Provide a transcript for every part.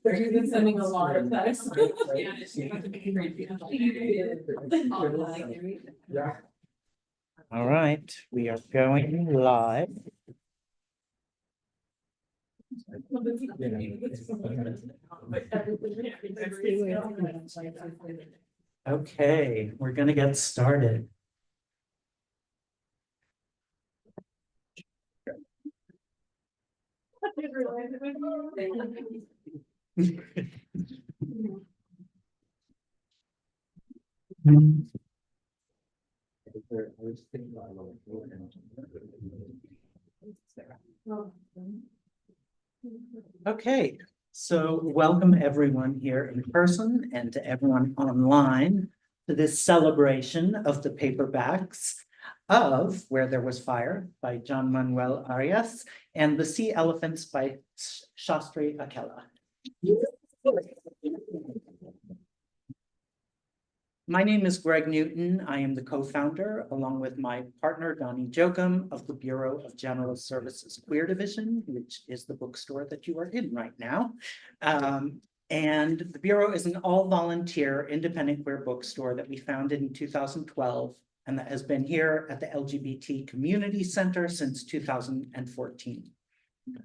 You've been sending a lot of texts. All right, we are going live. Okay, we're going to get started. Okay, so welcome everyone here in person and to everyone online to this celebration of the paperbacks of Where There Was Fire by John Manuel Arias and The Sea Elephants by Shastri Akella. My name is Greg Newton. I am the co-founder, along with my partner, Donnie Jokum, of the Bureau of General Services Queer Division, which is the bookstore that you are in right now. And the Bureau is an all-volunteer independent queer bookstore that we founded in 2012, and that has been here at the LGBT Community Center since 2014.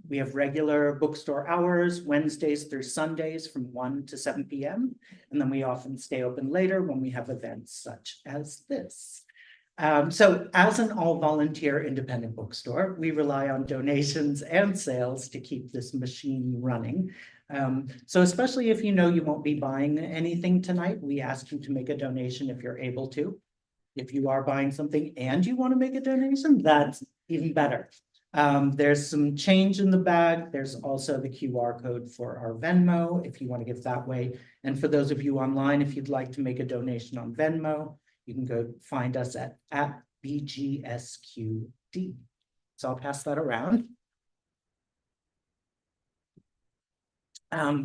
We have regular bookstore hours, Wednesdays through Sundays from 1 to 7 p.m. And then we often stay open later when we have events such as this. So as an all-volunteer independent bookstore, we rely on donations and sales to keep this machine running. So especially if you know you won't be buying anything tonight, we ask you to make a donation if you're able to. If you are buying something and you want to make a donation, that's even better. There's some change in the bag. There's also the QR code for our Venmo if you want to give that way. And for those of you online, if you'd like to make a donation on Venmo, you can go find us at BGSQD. So I'll pass that around.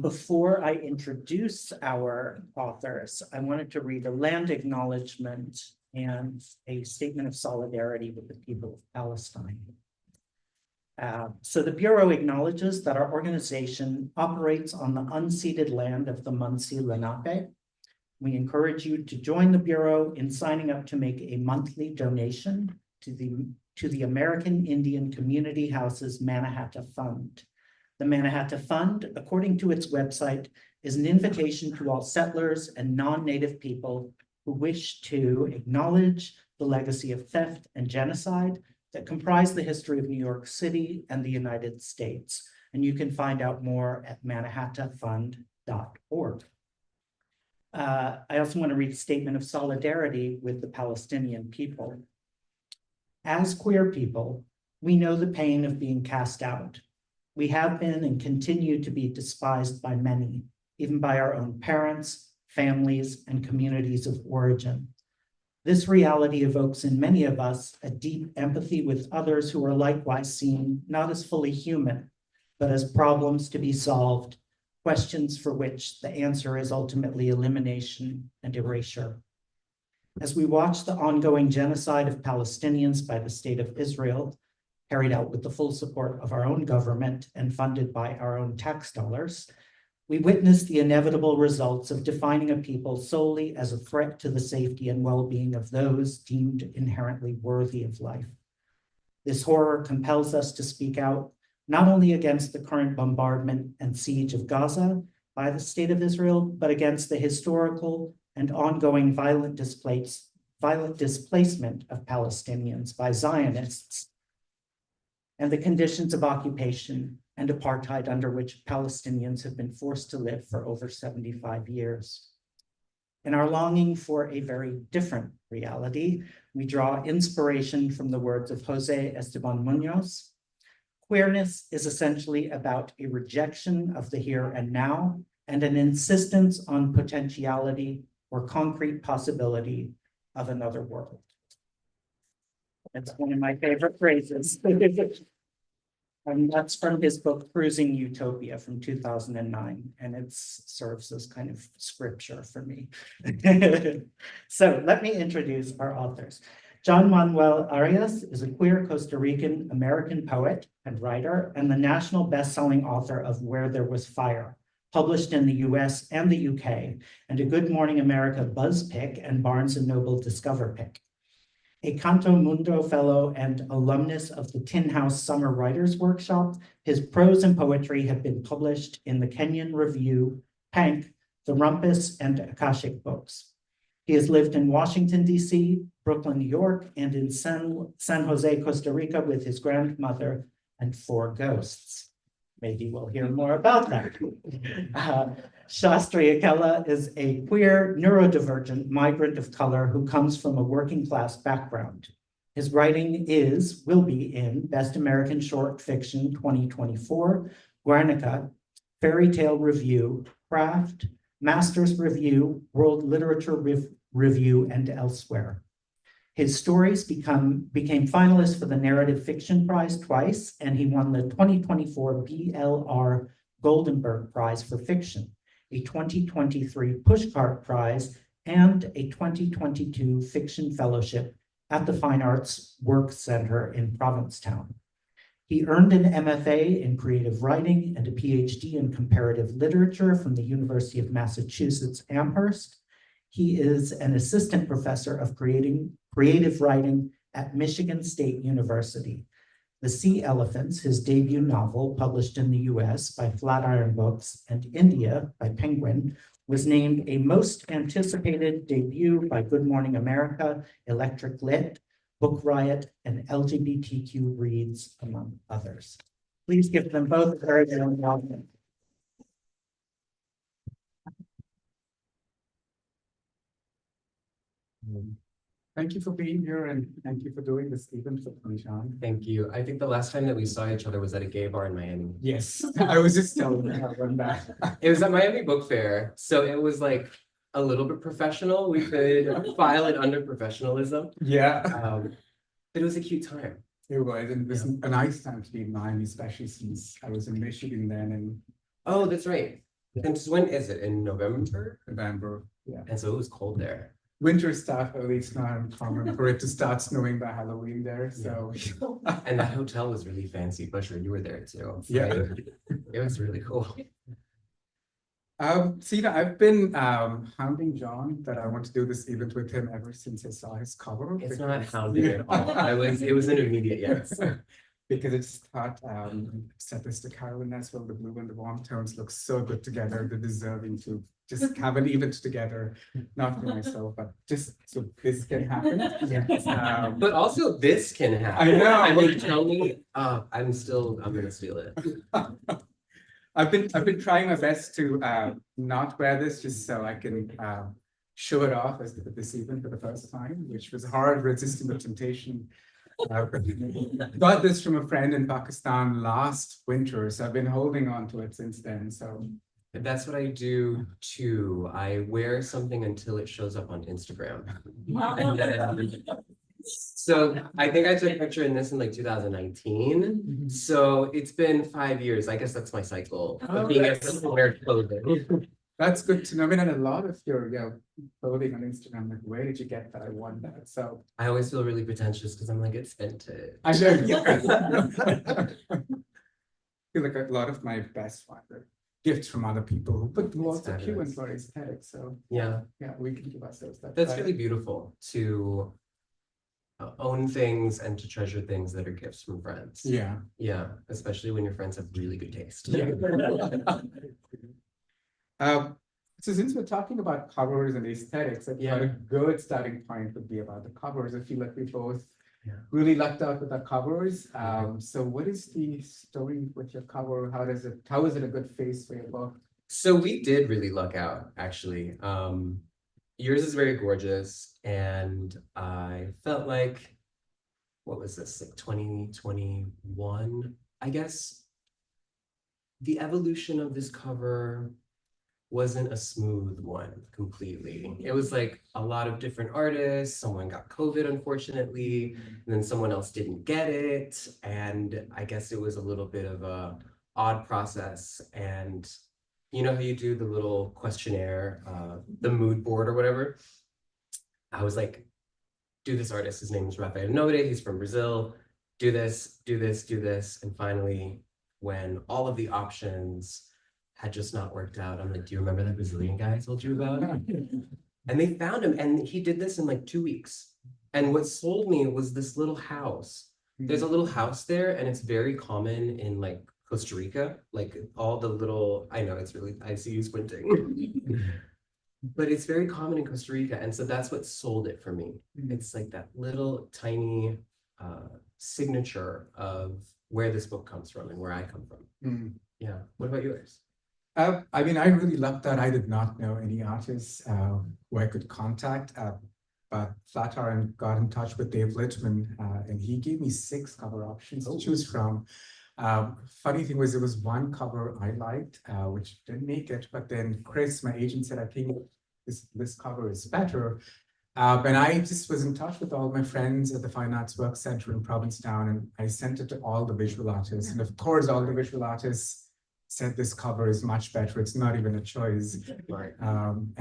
Before I introduce our authors, I wanted to read a land acknowledgement and a statement of solidarity with the people of Palestine. So the Bureau acknowledges that our organization operates on the unceded land of the Munsee Lenape. We encourage you to join the Bureau in signing up to make a monthly donation to the American Indian Community Houses Mannahatta Fund. The Mannahatta Fund, according to its website, is an invitation to all settlers and non-Native people who wish to acknowledge the legacy of theft and genocide that comprise the history of New York City and the United States. And you can find out more at mannahattafund.org. I also want to read a statement of solidarity with the Palestinian people. As queer people, we know the pain of being cast out. We have been and continue to be despised by many, even by our own parents, families, and communities of origin. This reality evokes in many of us a deep empathy with others who are likewise seen not as fully human, but as problems to be solved, questions for which the answer is ultimately elimination and erasure. As we watch the ongoing genocide of Palestinians by the State of Israel, carried out with the full support of our own government and funded by our own tax dollars, we witness the inevitable results of defining a people solely as a threat to the safety and well-being of those deemed inherently worthy of life. This horror compels us to speak out not only against the current bombardment and siege of Gaza by the State of Israel, but against the historical and ongoing violent displacement of Palestinians by Zionists and the conditions of occupation and apartheid under which Palestinians have been forced to live for over 75 years. In our longing for a very different reality, we draw inspiration from the words of Jose Esteban Munoz. Queerness is essentially about a rejection of the here and now and an insistence on potentiality or concrete possibility of another world. That's one of my favorite phrases. And that's from his book, Cruising Utopia from 2009. And it serves as kind of scripture for me. So let me introduce our authors. John Manuel Arias is a queer Costa Rican American poet and writer and the national best-selling author of Where There Was Fire, published in the US and the UK, and a Good Morning America Buzz Pick and Barnes & Noble Discover Pick. A Canto Mundo Fellow and alumnus of the Tin House Summer Writers Workshop, his prose and poetry have been published in the Kenyan Review, Pank, The Rumpus, and Akashic Books. He has lived in Washington, D.C., Brooklyn, New York, and in San Jose, Costa Rica with his grandmother and 4 ghosts. Maybe we'll hear more about that. Shastri Akella is a queer, neurodivergent migrant of color who comes from a working class background. His writing will be in Best American Short Fiction 2024, Guernica, Fairy Tale Review, Craft, Masters Review, World Literature Review, and elsewhere. His stories became finalists for the Narrative Fiction Prize twice, and he won the 2024 BLR Goldenberg Prize for Fiction, a 2023 Pushcart Prize, and a 2022 Fiction Fellowship at the Fine Arts Work Center in Provincetown. He earned an MFA in creative writing and a PhD in comparative literature from the University of Massachusetts Amherst. He is an assistant professor of creative writing at Michigan State University. The Sea Elephants, his debut novel, published in the US by Flatiron Books and India by Penguin, was named a most anticipated debut by Good Morning America, Electric Lit, Book Riot, and LGBTQ Reads, among others. Please give them both a very warm welcome. Thank you for being here and thank you for doing this event for me, John. Thank you. I think the last time that we saw each other was at a gay bar in Miami. Yes, I was just telling you how run that. It was at Miami Book Fair, so it was like a little bit professional. We could file it under professionalism. Yeah, But it was a cute time. it was, and it was a nice time to be in Miami, especially since I was in Michigan then in Oh, that's right. And so when is it? In November? November. Yeah, And so it was cold there. winter stuff, at least not uncommon for it to start snowing by Halloween there. So And that hotel was really fancy. Busher, you were there too. Yeah. right? It was really cool. Sina, I've been hounding John that I want to do this event with him ever since I saw his cover. It's not because- hounding at all. It was an immediate yes. Because I just thought, said this to Carolyn as well, the blue and the warm tones look so good together. They're deserving to just have an event together, not for myself, but just so this can happen. But also this can happen. I know. I mean, tell me, I'm gonna steal it. I've been trying my best to not wear this just so I can show it off as this event for the first time, which was hard resisting the temptation. Got this from a friend in Pakistan last winter, so I've been holding on to it since then. So That's what I do too. I wear something until it shows up on Instagram. And then- So I think I took a picture in this in like 2019. So it's been 5 years. I guess that's my cycle of being able to wear clothing. that's good to know. I mean, and a lot of your clothing on Instagram, like where did you get that? I want that. So I always feel really pretentious because I'm like, it's vintage. I know. I feel like a lot of my best ones are gifts from other people who put It's also cute fabulous. and for aesthetic. So Yeah, yeah, we can give ourselves that. that's credit. really beautiful to own things and to treasure things that are gifts from friends. Yeah. Yeah, especially when your friends have really good taste. Yeah. So since we're talking about covers and aesthetics, I thought a good starting point would be about the covers. I feel like we both Yeah. really lucked out with our covers. So what is the story with your cover? How is it a good face for your book? So we did really luck out, actually. Yours is very gorgeous, and I felt like, what was this, like 2021, I guess? The evolution of this cover wasn't a smooth one completely. It was like a lot of different artists. Someone got COVID, unfortunately, and then someone else didn't get it. And I guess it was a little bit of a odd process. And you know how you do the little questionnaire, the mood board or whatever? I was like do this artist, his name is Rafael Nobre, he's from Brazil, do this, do this, do this. And finally, when all of the options had just not worked out, I'm like, do you remember that Brazilian guy I told you about? And they found him, and he did this in like 2 weeks. And what sold me was this little house. There's a little house there, and it's very common in like Costa Rica, like all the little, I know it's really, I see you squinting. But it's very common in Costa Rica, and so that's what sold it for me. It's like that little tiny signature of where this book comes from and where I come from. Yeah. What about yours? I mean, I really loved that. I did not know any artists who I could contact, but Flatiron got in touch with Dave Littman, and he gave me 6 cover options to choose from. Funny thing was, there was one cover I liked, which didn't make it, but then Chris, my agent, said, I think this cover is better. And I just was in touch with all my friends at the Fine Arts Work Center in Provincetown, and I sent it to all the visual artists. And of course, all the visual artists said this cover is much better. It's not even a choice. Right.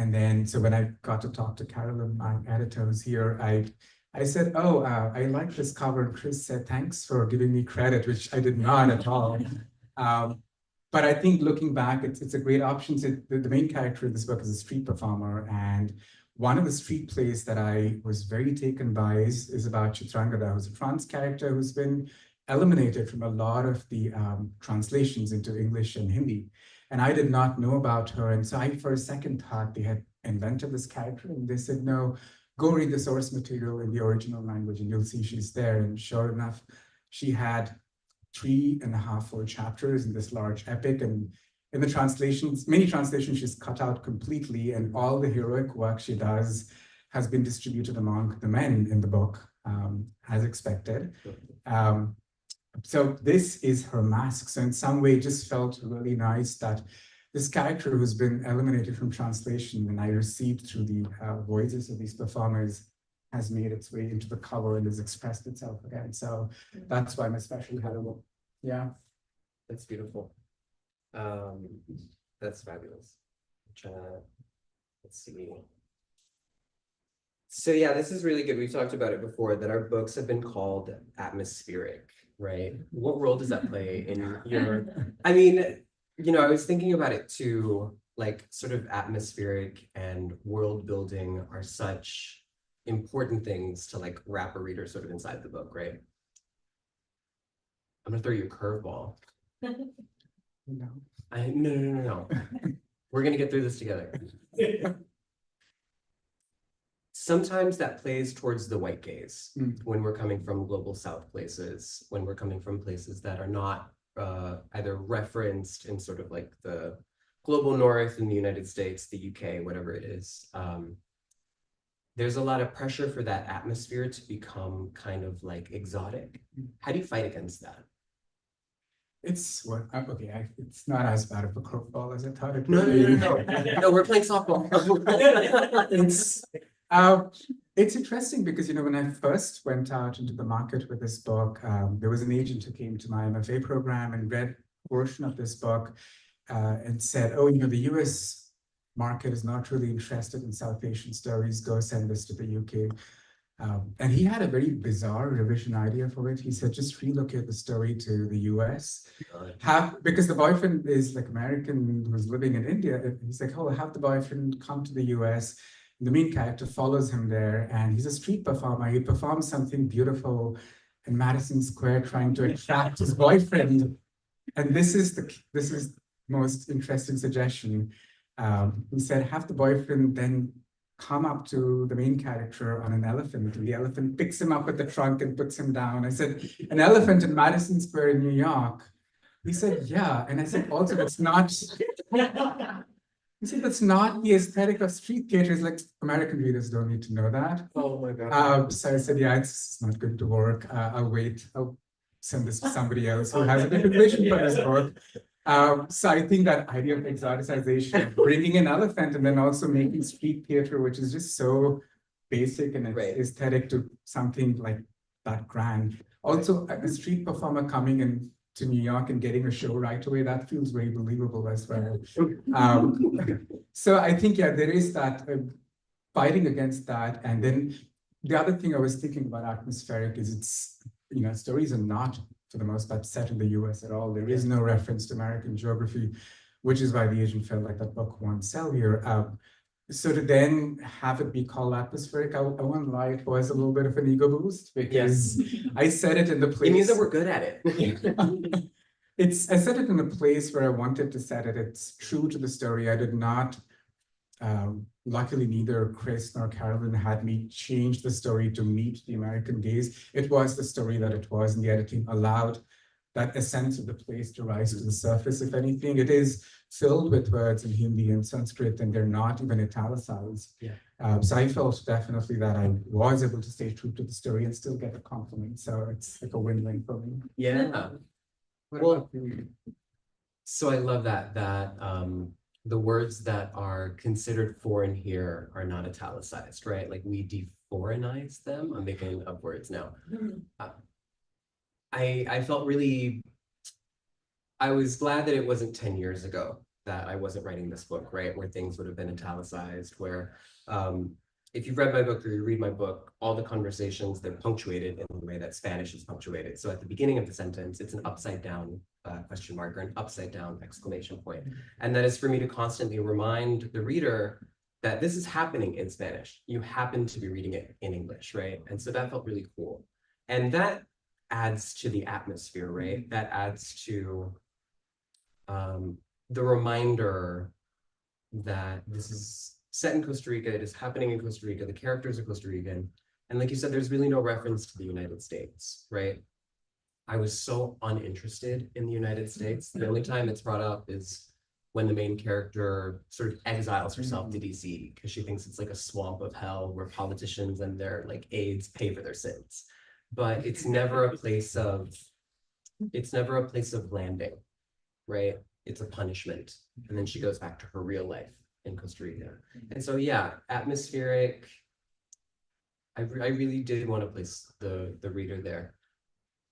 And then, so when I got to talk to Carolyn, my editor who's here, I said, oh, I like this cover. And Chris said, thanks for giving me credit, which I did not at all. But I think looking back, it's a great option. The main character of this book is a street performer. And one of the street plays that I was very taken by is about Chitrangada, who's a trans character who's been eliminated from a lot of the translations into English and Hindi. And I did not know about her. And so I, for a second, thought they had invented this character. And they said, no, go read the source material in the original language and you'll see she's there. And sure enough, she had 3.5 full chapters in this large epic. And in the translations, many translations, she's cut out completely. And all the heroic work she does has been distributed among the men in the book, as expected. So this is her mask. So in some way, it just felt really nice that this character who's been eliminated from translation and I received through the voices of these performers has made its way into the cover and has expressed itself again. So that's why I'm especially happy. Yeah. That's beautiful. That's fabulous. Let's see. So yeah, this is really good. We've talked about it before, that our books have been called atmospheric, right? What role does that play in your, I mean, you know, I was thinking about it too, like sort of atmospheric and world building are such important things to like wrap a reader sort of inside the book, right? I'm gonna throw you a curveball. No. No. We're gonna get through this together. Sometimes that plays towards the white gaze when we're coming from global South places, when we're coming from places that are not either referenced in sort of like the global North in the United States, the UK, whatever it is. There's a lot of pressure for that atmosphere to become kind of like exotic. How do you fight against that? It's what okay. It's not as bad of a curveball as I thought it No, would be. No, we're playing softball. It's interesting because, you know, when I first went out into the market with this book, there was an agent who came to my MFA program and read a portion of this book and said, oh, you know, the US market is not really interested in South Asian stories. Go send this to the UK. And he had a very bizarre revision idea for it. He said, just relocate the story to the US. Because the boyfriend is like American who's living in India. He's like, oh, have the boyfriend come to the US. The main character follows him there, and he's a street performer. He performs something beautiful in Madison Square, trying to attract his boyfriend. And this is the most interesting suggestion. He said, have the boyfriend then come up to the main character on an elephant, and the elephant picks him up with the trunk and puts him down. I said, an elephant in Madison Square in New York. He said, yeah. And I said, also, that's not. He said, that's not the aesthetic of street theater. It's like, American readers don't need to know that. Oh my God. So I said, yeah, it's not going to work. I'll wait. I'll send this to somebody else who has a different vision for this book. So I think that idea of exoticization, bringing an elephant and then also making street theater, which is just so basic and aesthetic, to something like that grand. Also, a street performer coming in to New York and getting a show right away, that feels very believable as well. So I think, yeah, there is that fighting against that. And then The other thing I was thinking about atmospheric is stories are not, for the most part, set in the US at all. There is no reference to American geography, which is why the agent felt like that book won't sell here. So to then have it be called atmospheric, I won't lie, it was a little bit of an ego boost because I said it in the place. It means that we're good at it. I said it in a place where I wanted to set it. It's true to the story. I did not. Luckily, neither Chris nor Carolyn had me change the story to meet the American gaze. It was the story that it was, and the editing allowed that essence of the place to rise to the surface. If anything, it is filled with words in Hindi and Sanskrit, and they're not even italicized. Yeah. So I felt definitely that I was able to stay true to the story and still get a compliment. So it's like a win-win for me. Yeah. What Well, about you? So I love that the words that are considered foreign here are not italicized, right? Like we de-foreignize them. I'm making up words now. I felt really, I was glad that it wasn't 10 years ago that I wasn't writing this book, right? Where things would have been italicized, where if you've read my book or you read my book, all the conversations, they're punctuated in the way that Spanish is punctuated. So at the beginning of the sentence, it's an upside down question mark or an upside down exclamation point. And that is for me to constantly remind the reader that this is happening in Spanish. You happen to be reading it in English, right? And so that felt really cool. And that adds to the atmosphere, right? That adds to the reminder that this is set in Costa Rica, it is happening in Costa Rica, the characters are Costa Rican. And like you said, there's really no reference to the United States, right? I was so uninterested in the United States. The only time it's brought up is when the main character sort of exiles herself to DC because she thinks it's like a swamp of hell where politicians and their like aides pay for their sins. But it's never a place of landing, right? It's a punishment. And then she goes back to her real life in Costa Rica. And so, yeah, atmospheric. I really did want to place the reader there.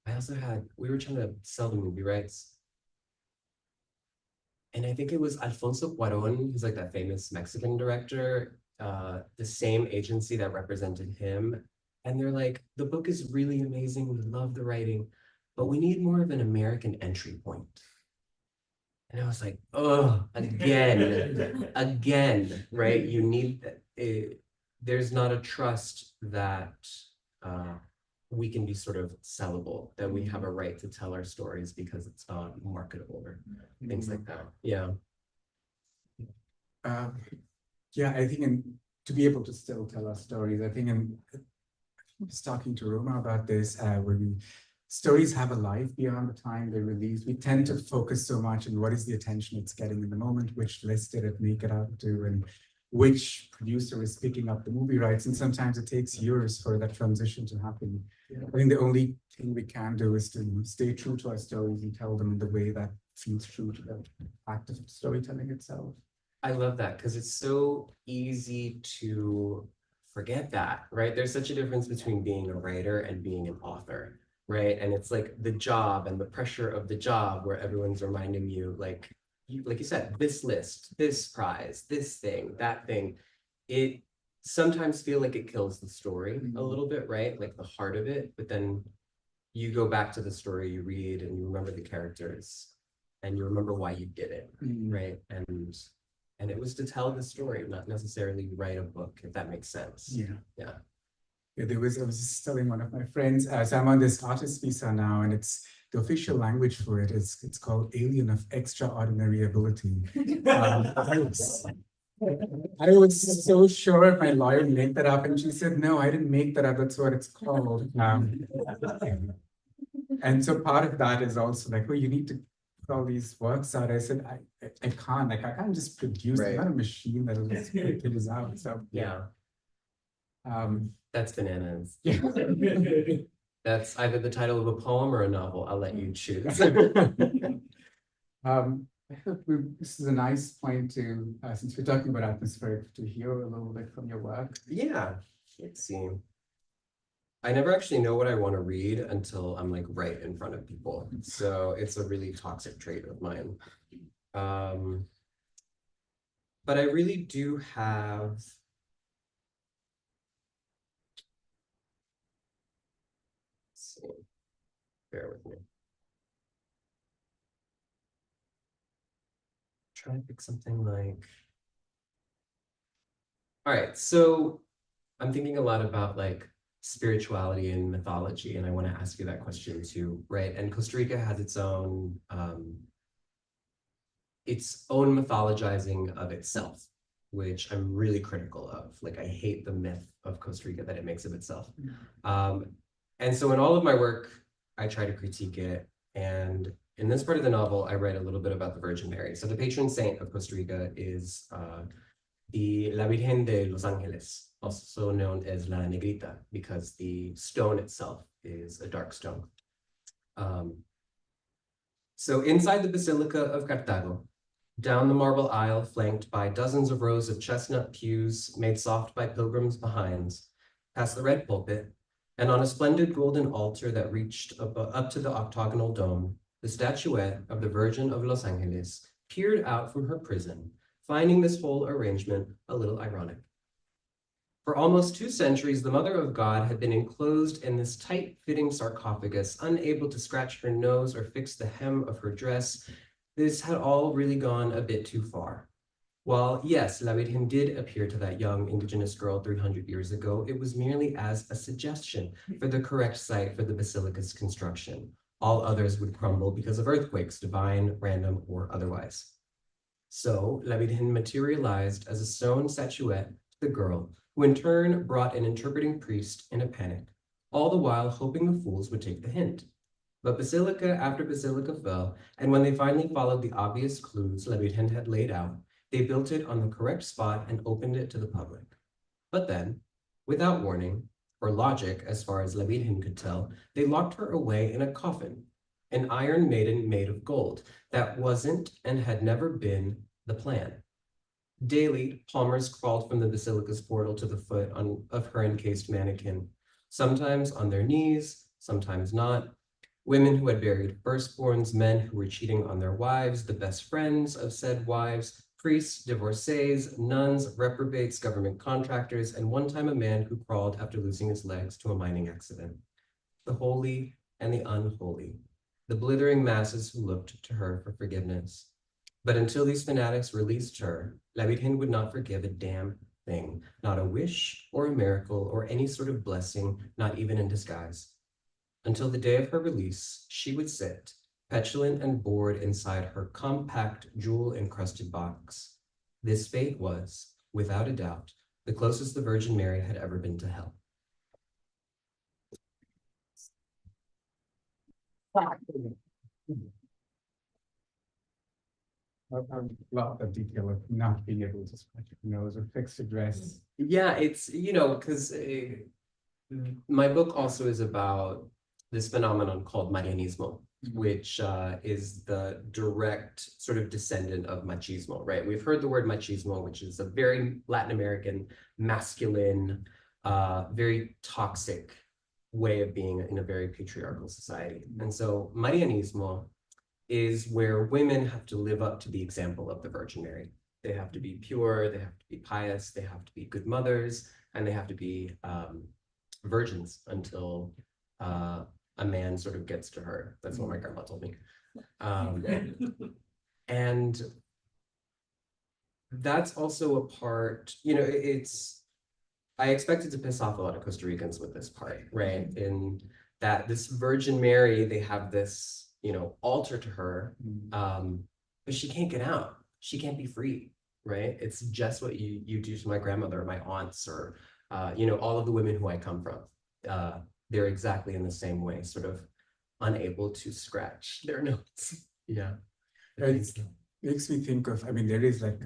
I also we were trying to sell the movie rights. And I think it was Alfonso Cuarón, who's like that famous Mexican director, the same agency that represented him. And they're like, the book is really amazing. We love the writing, but we need more of an American entry point. And I was like, oh, again, right? You need, there's not a trust that we can be sort of sellable, that we have a right to tell our stories because it's not marketable or things like that. Yeah. Yeah, I think to be able to still tell our stories, I was talking to Roma about this, where stories have a life beyond the time they're released. We tend to focus so much on what is the attention it's getting in the moment, which list did it make it out to, and which producer is picking up the movie rights. And sometimes it takes years for that transition to happen. I think the only thing we can do is to stay true to our stories and tell them the way that feels true to the act of storytelling itself. I love that because it's so easy to forget that, right? There's such a difference between being a writer and being an author, right? And it's like the job and the pressure of the job where everyone's reminding you, like you said, this list, this prize, this thing, that thing. It sometimes feel like it kills the story a little bit, right? Like the heart of it, but then you go back to the story you read and you remember the characters and you remember why you did it, right? And it was to tell the story, not necessarily write a book, if that makes sense. Yeah, I was just telling one of my friends, so I'm on this artist visa now, and it's the official language for it is it's called Alien of Extraordinary Ability. I was so sure my lawyer made that up, and she said, no, I didn't make that up, that's what it's called. And so part of that is also like, well, you need to put all these works out. I said, I can't just produce them. I'm not a machine that'll just put things out. So Yeah. That's bananas. yeah. That's either the title of a poem or a novel. I'll let you choose. I hope this is a nice point to, since we're talking about atmospheric, to hear a little bit from your work. Yeah, let's see. I never actually know what I want to read until I'm like right in front of people. So it's a really toxic trait of mine. But I really do have Bear with me. Try to pick something like. All right, so I'm thinking a lot about like spirituality and mythology, and I want to ask you that question too, right? And Costa Rica has its own mythologizing of itself, which I'm really critical of. Like, I hate the myth of Costa Rica that it makes of itself. And so in all of my work, I try to critique it. And in this part of the novel, I write a little bit about the Virgin Mary. So the patron saint of Costa Rica is the La Virgen de los Ángeles, also known as La Negrita, because the stone itself is a dark stone. So inside the Basilica of Cartago, down the marble aisle flanked by dozens of rows of chestnut pews made soft by pilgrims behind, past the red pulpit, and on a splendid golden altar that reached up to the octagonal dome, the statuette of the Virgin of Los Angeles peered out from her prison, finding this whole arrangement a little ironic. For almost 2 centuries, the Mother of God had been enclosed in this tight-fitting sarcophagus, unable to scratch her nose or fix the hem of her dress. This had all really gone a bit too far. While, yes, La Virgen did appear to that young indigenous girl 300 years ago, it was merely as a suggestion for the correct site for the basilica's construction. All others would crumble because of earthquakes, divine, random, or otherwise. So La Virgen materialized as a stone statuette to the girl, who in turn brought an interpreting priest in a panic, all the while hoping the fools would take the hint. But basilica after basilica fell, and when they finally followed the obvious clues La Virgen had laid out, they built it on the correct spot and opened it to the public. But then, without warning, or logic as far as La Virgen could tell, they locked her away in a coffin, an iron maiden made of gold. That wasn't and had never been the plan. Daily, palmers crawled from the basilica's portal to the foot of her encased mannequin, sometimes on their knees, sometimes not. Women who had buried firstborns, men who were cheating on their wives, the best friends of said wives, priests, divorcees, nuns, reprobates, government contractors, and one time a man who crawled after losing his legs to a mining accident. The holy and the unholy, the blithering masses who looked to her for forgiveness. But until these fanatics released her, La Virgen would not forgive a damn thing, not a wish or a miracle or any sort of blessing, not even in disguise. Until the day of her release, she would sit, petulant and bored inside her compact, jewel-encrusted box. This fate was, without a doubt, the closest the Virgin Mary had ever been to hell. A lot of detail of not being able to scratch your nose or fix a dress. Yeah, it's, because my book also is about this phenomenon called Marianismo, which is the direct sort of descendant of machismo, right? We've heard the word machismo, which is a very Latin American, masculine, very toxic way of being in a very patriarchal society. And so Marianismo is where women have to live up to the example of the Virgin Mary. They have to be pure, they have to be pious, they have to be good mothers, and they have to be virgins until a man sort of gets to her. That's what my grandma told me. And that's also a part, I expected to piss off a lot of Costa Ricans with this part, right? In that this Virgin Mary, they have this, altar to her, but she can't get out. She can't be free, right? It's just what you do to my grandmother or my aunts or, all of the women who I come from. They're exactly in the same way, sort of unable to scratch their nose. Yeah. It makes me think of, there is like,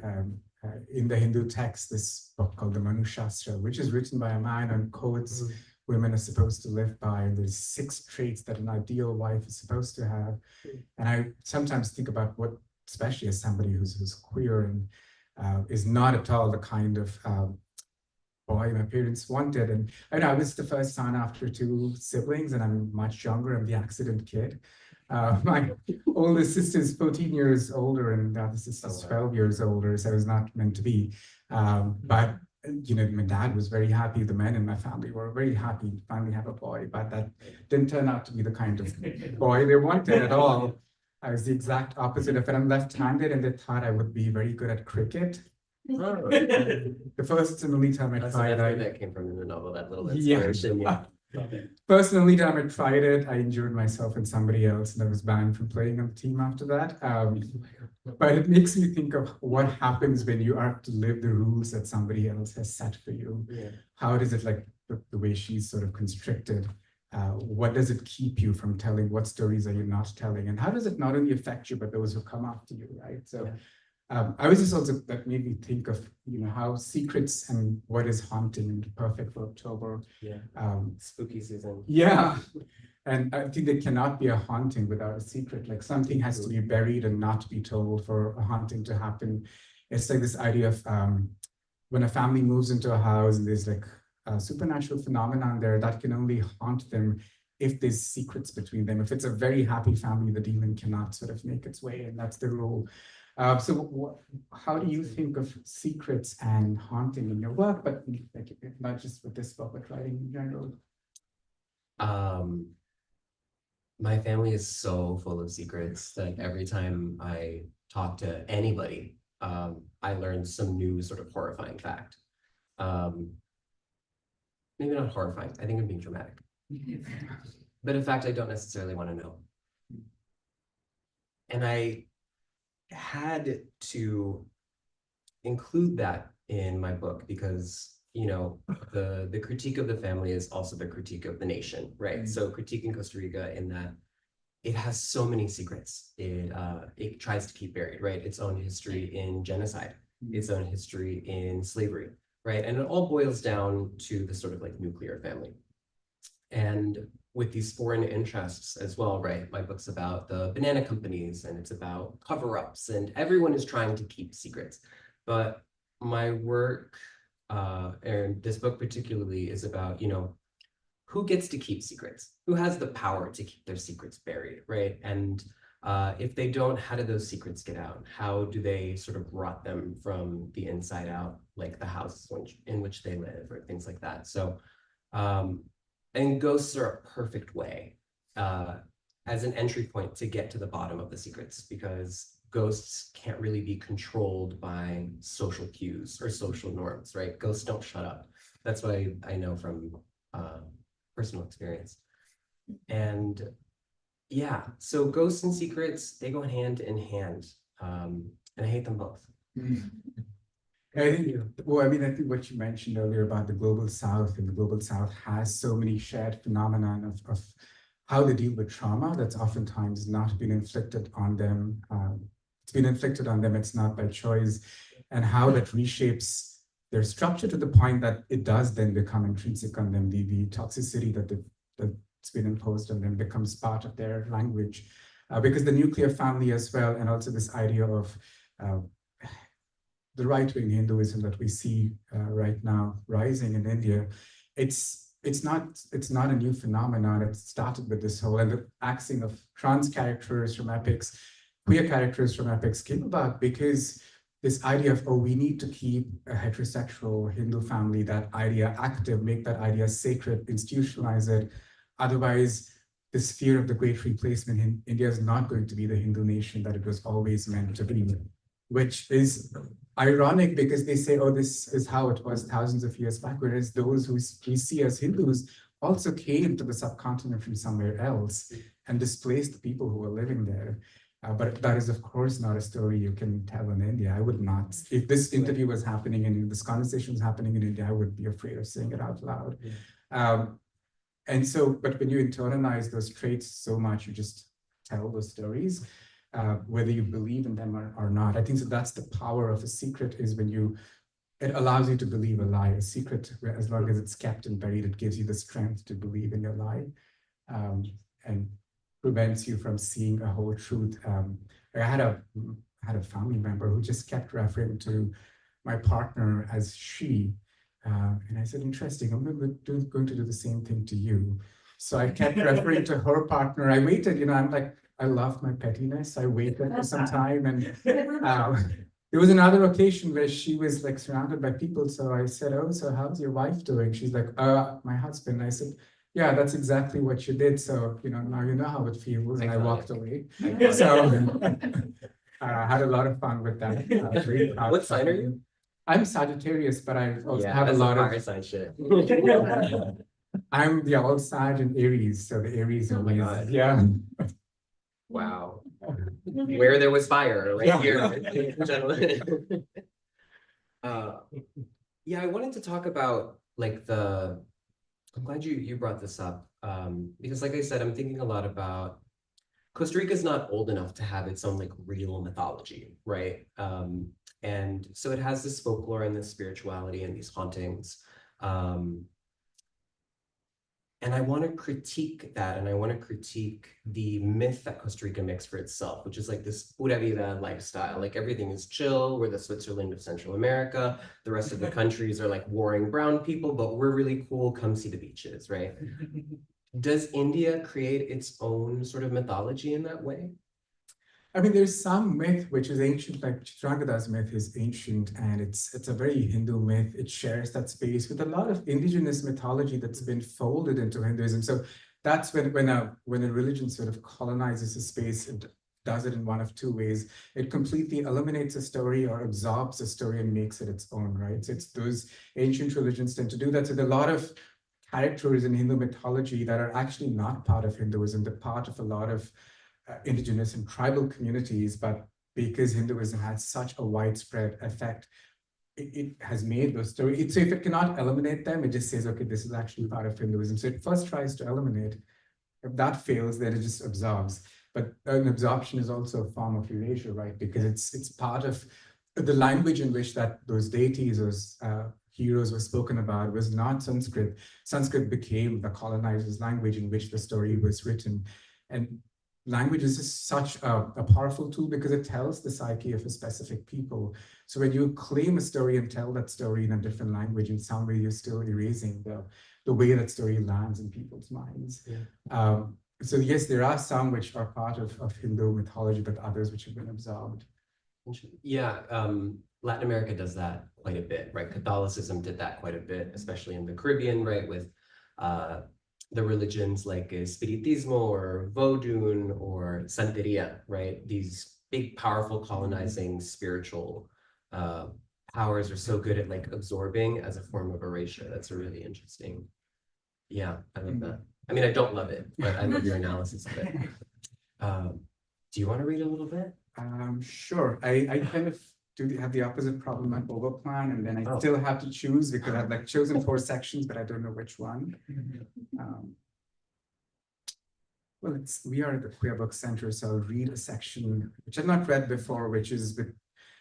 in the Hindu text, this book called the Manu Shastra, which is written by a man on codes women are supposed to live by. And there's 6 traits that an ideal wife is supposed to have. And I sometimes think about what, especially as somebody who's queer and is not at all the kind of boy my parents wanted. And I was the first son after 2 siblings, and I'm much younger. I'm the accident kid. My oldest sister is 14 years older, and the other sister is 12 years older, so I was not meant to be. But my dad was very happy. The men in my family were very happy to finally have a boy, but that didn't turn out to be the kind of boy they wanted at all. I was the exact opposite of it. I'm left-handed, and they thought I would be very good at cricket. The first and only time I That's tried, where that came from in the novel, that little Yeah. inspiration. Yeah. first and only time I tried it, I injured myself and somebody else, and I was banned from playing on the team after that. But it makes me think of what happens when you have to live the rules that somebody else has set for you. Yeah. How does it, like the way she's sort of constricted? What does it keep you from telling? What stories are you not telling? And how does it not only affect you, but those who come after you, right? So I was just also, that made me think of, how secrets and what is haunting and perfect for October. Yeah. Spooky season. Yeah. And I think there cannot be a haunting without a secret. Like something has to be buried and not be told for a haunting to happen. It's like this idea of when a family moves into a house and there's like a supernatural phenomenon there that can only haunt them if there's secrets between them. If it's a very happy family, the demon cannot sort of make its way, and that's the rule. So how do you think of secrets and haunting in your work, but like, not just with this book, but writing in general? My family is so full of secrets that every time I talk to anybody, I learn some new sort of horrifying fact. Maybe not horrifying, I think I'm being dramatic. But in fact, I don't necessarily want to know. And I had to include that in my book because, the critique of the family is also the critique of the nation, right? So critiquing Costa Rica in that it has so many secrets. It tries to keep buried, right? Its own history in genocide, its own history in slavery, right? And it all boils down to the sort of like nuclear family. And with these foreign interests as well, right? My book's about the banana companies and it's about cover-ups and everyone is trying to keep secrets. But my work, and this book particularly, is about, who gets to keep secrets? Who has the power to keep their secrets buried, right? And if they don't, how do those secrets get out? How do they sort of rot them from the inside out, like the house in which they live or things like that? So, and ghosts are a perfect way as an entry point to get to the bottom of the secrets, because ghosts can't really be controlled by social cues or social norms, right? Ghosts don't shut up. That's what I know from personal experience. And yeah, so ghosts and secrets, they go hand in hand. And I hate them both. I think, I think what you mentioned earlier about the Global South, and the Global South has so many shared phenomena of how they deal with trauma that's oftentimes not been inflicted on them. It's been inflicted on them, it's not by choice, and how that reshapes their structure to the point that it does then become intrinsic on them. The toxicity that's been imposed on them becomes part of their language. Because the nuclear family as well, and also this idea of the right-wing Hinduism that we see right now rising in India, it's not a new phenomenon. It started with this whole, and the axing of trans characters from epics, queer characters from epics came about because this idea of, we need to keep a heterosexual Hindu family, that idea active, make that idea sacred, institutionalize it. Otherwise, this fear of the great replacement in India is not going to be the Hindu nation that it was always meant to be, which is ironic because they say, this is how it was thousands of years back, whereas those who we see as Hindus also came to the subcontinent from somewhere else and displaced the people who were living there. But that is, of course, not a story you can tell in India. I would not. If this interview was happening and this conversation was happening in India, I would be afraid of saying it out loud. And so, but when you internalize those traits so much, you just tell those stories, whether you believe in them or not. I think so that's the power of a secret, is when it allows you to believe a lie. A secret, as long as it's kept and buried, it gives you the strength to believe in your lie. And prevents you from seeing a whole truth. I had a family member who just kept referring to my partner as she, and I said, interesting, I'm going to do the same thing to you. So I kept referring to her partner. I waited, I'm like, I love my pettiness. I waited for some time, and There was another occasion where she was like surrounded by people. So I said, "Oh, so how's your wife doing?" She's like, my husband." I said, "Yeah, that's exactly what you did. So, now you know how it feels." And I walked away. So I had a lot of fun with that. Really proud What of sign are her. you? I'm Sagittarius, but I also Yeah, have a that's lot fire of. sign shit. I'm the old Sag in Aries, so the Aries Oh my always, God. yeah. Wow. Where there was fire, right Yeah. here, ladies and gentlemen. Yeah, I wanted to talk about like I'm glad you brought this up. Because like I said, I'm thinking a lot about Costa Rica is not old enough to have its own like real mythology, right? And so it has this folklore and this spirituality and these hauntings. And I want to critique that, and I want to critique the myth that Costa Rica makes for itself, which is like this pura vida lifestyle. Like everything is chill. We're the Switzerland of Central America. The rest of the countries are like warring brown people, but we're really cool. Come see the beaches, right? Does India create its own sort of mythology in that way? I mean, there's some myth which is ancient, like Chitrangada's myth is ancient, and it's a very Hindu myth. It shares that space with a lot of indigenous mythology that's been folded into Hinduism. So that's when a religion sort of colonizes a space, it does it in one of two ways. It completely eliminates a story or absorbs a story and makes it its own, right? So it's those ancient religions tend to do that. So there are a lot of characters in Hindu mythology that are actually not part of Hinduism. They're part of a lot of indigenous and tribal communities, but because Hinduism had such a widespread effect, it has made those stories. So if it cannot eliminate them, it just says, okay, this is actually part of Hinduism. So it first tries to eliminate. If that fails, then it just absorbs. But an absorption is also a form of erasure, right? Because it's part of the language in which those deities, those heroes were spoken about was not Sanskrit. Sanskrit became the colonizer's language in which the story was written. And language is just such a powerful tool because it tells the psyche of a specific people. So when you claim a story and tell that story in a different language, in some way you're still erasing the way that story lands in people's minds. Yeah. So yes, there are some which are part of Hindu mythology, but others which have been absorbed. Yeah, Latin America does that quite a bit, right? Catholicism did that quite a bit, especially in the Caribbean, right? With the religions like Spiritismo or Vodun or Santeria, right? These big, powerful, colonizing spiritual powers are so good at like absorbing as a form of erasure. That's a really interesting. Yeah, I love that. I mean, I don't love it, but I love your analysis of it. Do you want to read a little bit? Sure. I kind of have the opposite problem at overplan, and then I still have to choose because I've like chosen 4 sections, but I don't know which one. Well, we are at the Queer Book Center, so I'll read a section which I've not read before, which is with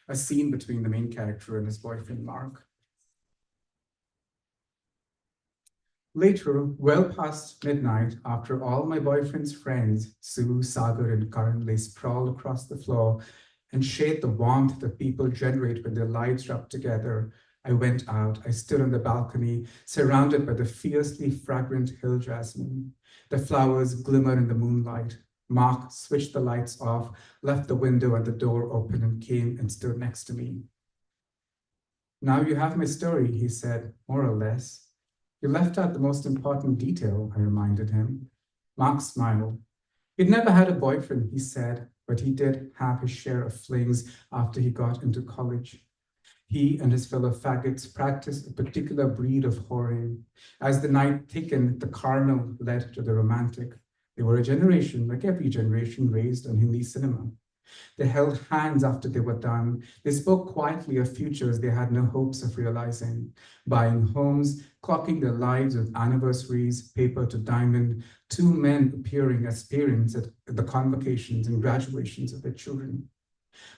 a scene between the main character and his boyfriend, Mark. Later, well past midnight, after all my boyfriend's friends, Sue, Sagar, and Karan, lay sprawled across the floor and shared the warmth that people generate when their lives rub together, I went out. I stood on the balcony, surrounded by the fiercely fragrant hill jasmine. The flowers glimmered in the moonlight. Mark switched the lights off, left the window and the door open, and came and stood next to me. Now you have my story, he said, more or less. You left out the most important detail, I reminded him. Mark smiled. He'd never had a boyfriend, he said, but he did have his share of flings after he got into college. He and his fellow faggots practiced a particular breed of whoring. As the night thickened, the carnal led to the romantic. They were a generation, like every generation, raised on Hindi cinema. They held hands after they were done. They spoke quietly of futures they had no hopes of realizing, buying homes, clocking their lives with anniversaries, paper to diamond, 2 men appearing as parents at the convocations and graduations of their children.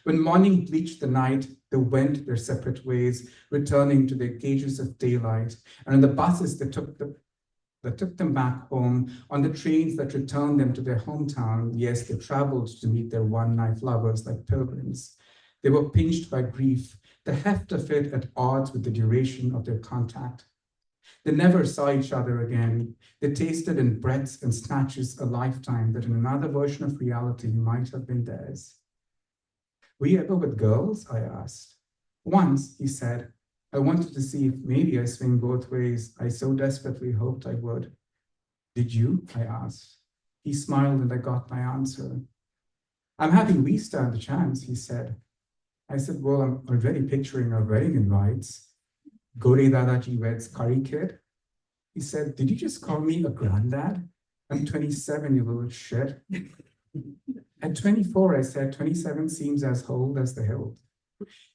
When morning bleached the night, they went their separate ways, returning to their cages of daylight, and on the buses that took them back home, on the trains that returned them to their hometown. Yes, they traveled to meet their one-night lovers like pilgrims. They were pinched by grief, the heft of it at odds with the duration of their contact. They never saw each other again. They tasted in breaths and snatches a lifetime that in another version of reality might have been theirs. Were you ever with girls? I asked. Once, he said. I wanted to see if maybe I swing both ways. I so desperately hoped I would. Did you? I asked. He smiled and I got my answer. I'm happy we stand a chance, he said. I said, well, I'm already picturing our wedding invites. Gore Dadaji weds curry kid. He said, did you just call me a granddad? I'm 27, you little shit. At 24, I said, 27 seems as old as the hill.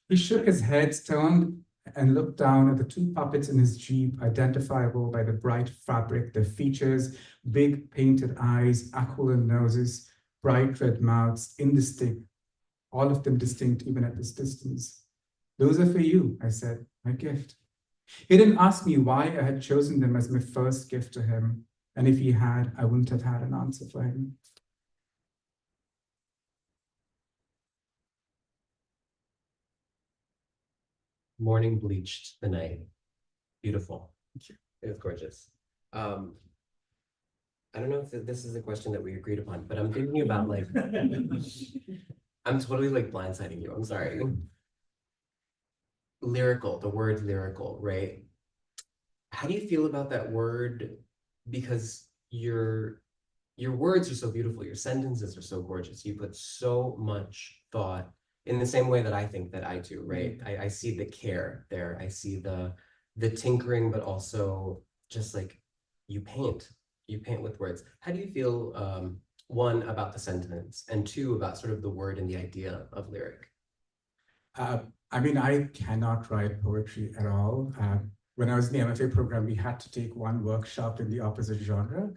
He shook his head, turned and looked down at the two puppets in his Jeep, identifiable by the bright fabric, their features, big painted eyes, aquiline noses, bright red mouths, indistinct, all of them distinct even at this distance. Those are for you, I said, my gift. He didn't ask me why I had chosen them as my first gift to him, and if he had, I wouldn't have had an answer for him. Morning bleached the night. Beautiful. It was gorgeous. I don't know if this is a question that we agreed upon, but I'm thinking about like, I'm totally like blindsiding you. I'm sorry. Lyrical, the word lyrical, right? How do you feel about that word? Because your words are so beautiful, your sentences are so gorgeous. You put so much thought in the same way that I think that I do, right? I see the care there. I see the tinkering, but also just like you paint with words. How do you feel, one, about the sentence, and two, about sort of the word and the idea of lyric? I mean, I cannot write poetry at all. When I was in the MFA program, we had to take one workshop in the opposite genre.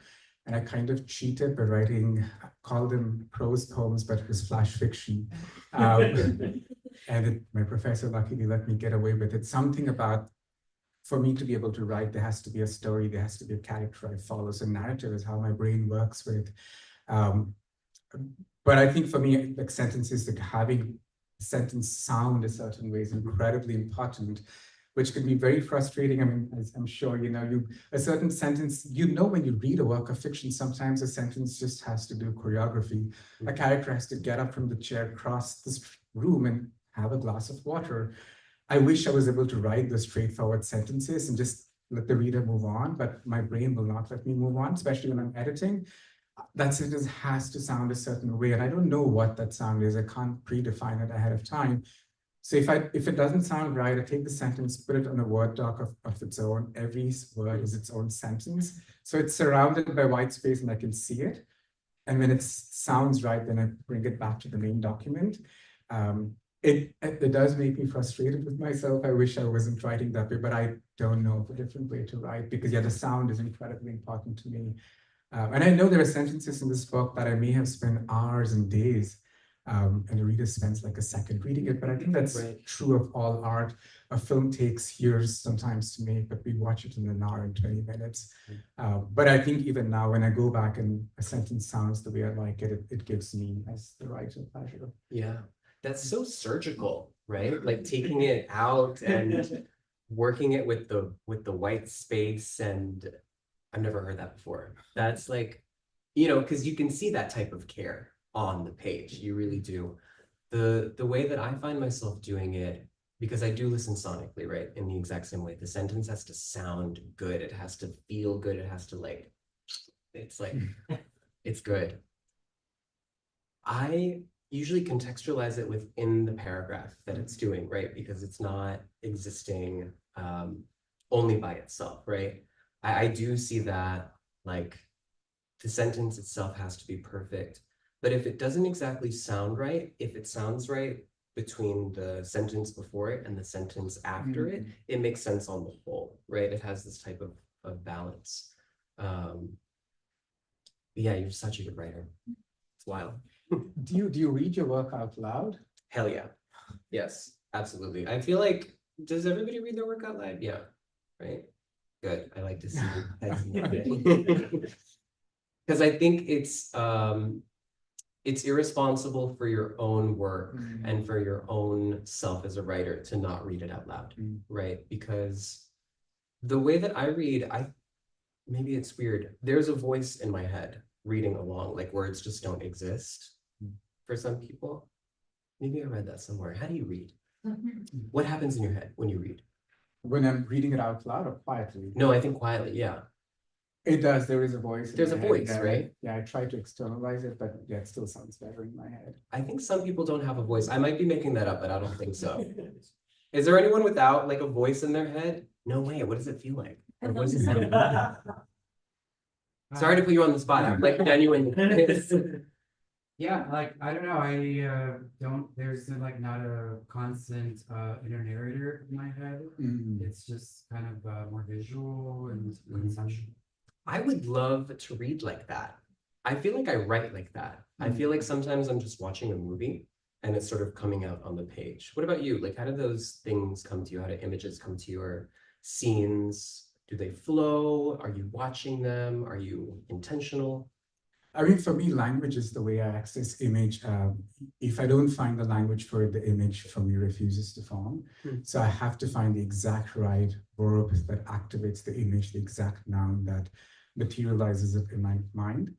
And I kind of cheated by writing, called them prose poems, but it was flash fiction. My professor luckily let me get away with it. Something about, for me to be able to write, there has to be a story, there has to be a character I follow. So narrative is how my brain works with. But I think for me, like sentences, like having a sentence sound a certain way is incredibly important, which can be very frustrating. I mean, as I'm sure you know, a certain sentence, when you read a work of fiction, sometimes a sentence just has to do choreography. A character has to get up from the chair, cross this room and have a glass of water. I wish I was able to write those straightforward sentences and just let the reader move on, but my brain will not let me move on, especially when I'm editing. That sentence has to sound a certain way, and I don't know what that sound is. I can't predefine it ahead of time. So if it doesn't sound right, I take the sentence, put it on a Word doc of its own. Every word is its own sentence. So it's surrounded by white space and I can see it. And when it sounds right, then I bring it back to the main document. It does make me frustrated with myself. I wish I wasn't writing that way, but I don't know of a different way to write because the sound is incredibly important to me. And I know there are sentences in this book that I may have spent hours and days, and the reader spends like a second reading it, but I think that's true of all art. A film takes years sometimes to make, but we watch it in an hour and 20 minutes. But I think even now, when I go back and a sentence sounds the way I like it, it gives me, as the writer, pleasure. Yeah, that's so surgical, right? Like taking it out and working it with the white space, and I've never heard that before. That's like, because you can see that type of care on the page. You really do. The way that I find myself doing it, because I do listen sonically, right? In the exact same way. The sentence has to sound good. It has to feel good. It has to it's good. I usually contextualize it within the paragraph that it's doing, right? Because it's not existing only by itself, right? I do see that, like, the sentence itself has to be perfect. But if it doesn't exactly sound right, if it sounds right between the sentence before it and the sentence after it, it makes sense on the whole, right? It has this type of balance. Yeah, you're such a good writer. It's wild. Do you read your work out loud? Hell yeah. Yes, absolutely. I feel like, does everybody read their work out loud? Yeah, right? Good. I like to see heads nodding. Because I think it's irresponsible for your own work and for your own self as a writer to not read it out loud, right? Because the way that I read, maybe it's weird. There's a voice in my head reading along, like words just don't exist for some people. Maybe I read that somewhere. How do you read? What happens in your head when you read? When I'm reading it out loud or quietly. No, I think quietly, yeah. It does, there is a voice. in There's a my head, voice, yeah. right? Yeah, I try to externalize it, but yeah, it still sounds better in my head. I think some people don't have a voice. I might be making that up, but I don't think so. Is there anyone without like a voice in their head? No way. What does it feel like? Or what does it sound like? Sorry to put you on the spot. I'm like genuinely curious. Yeah, like, I don't know, there's like not a constant inner narrator in my head. It's just kind of more visual and conceptual. I would love to read like that. I feel like I write like that. I feel like sometimes I'm just watching a movie and it's sort of coming out on the page. What about you? Like, how do those things come to you? How do images come to you, or scenes? Do they flow? Are you watching them? Are you intentional? I mean, for me, language is the way I access image. If I don't find the language for it, the image for me refuses to form. So I have to find the exact right verb that activates the image, the exact noun that materializes it in my mind.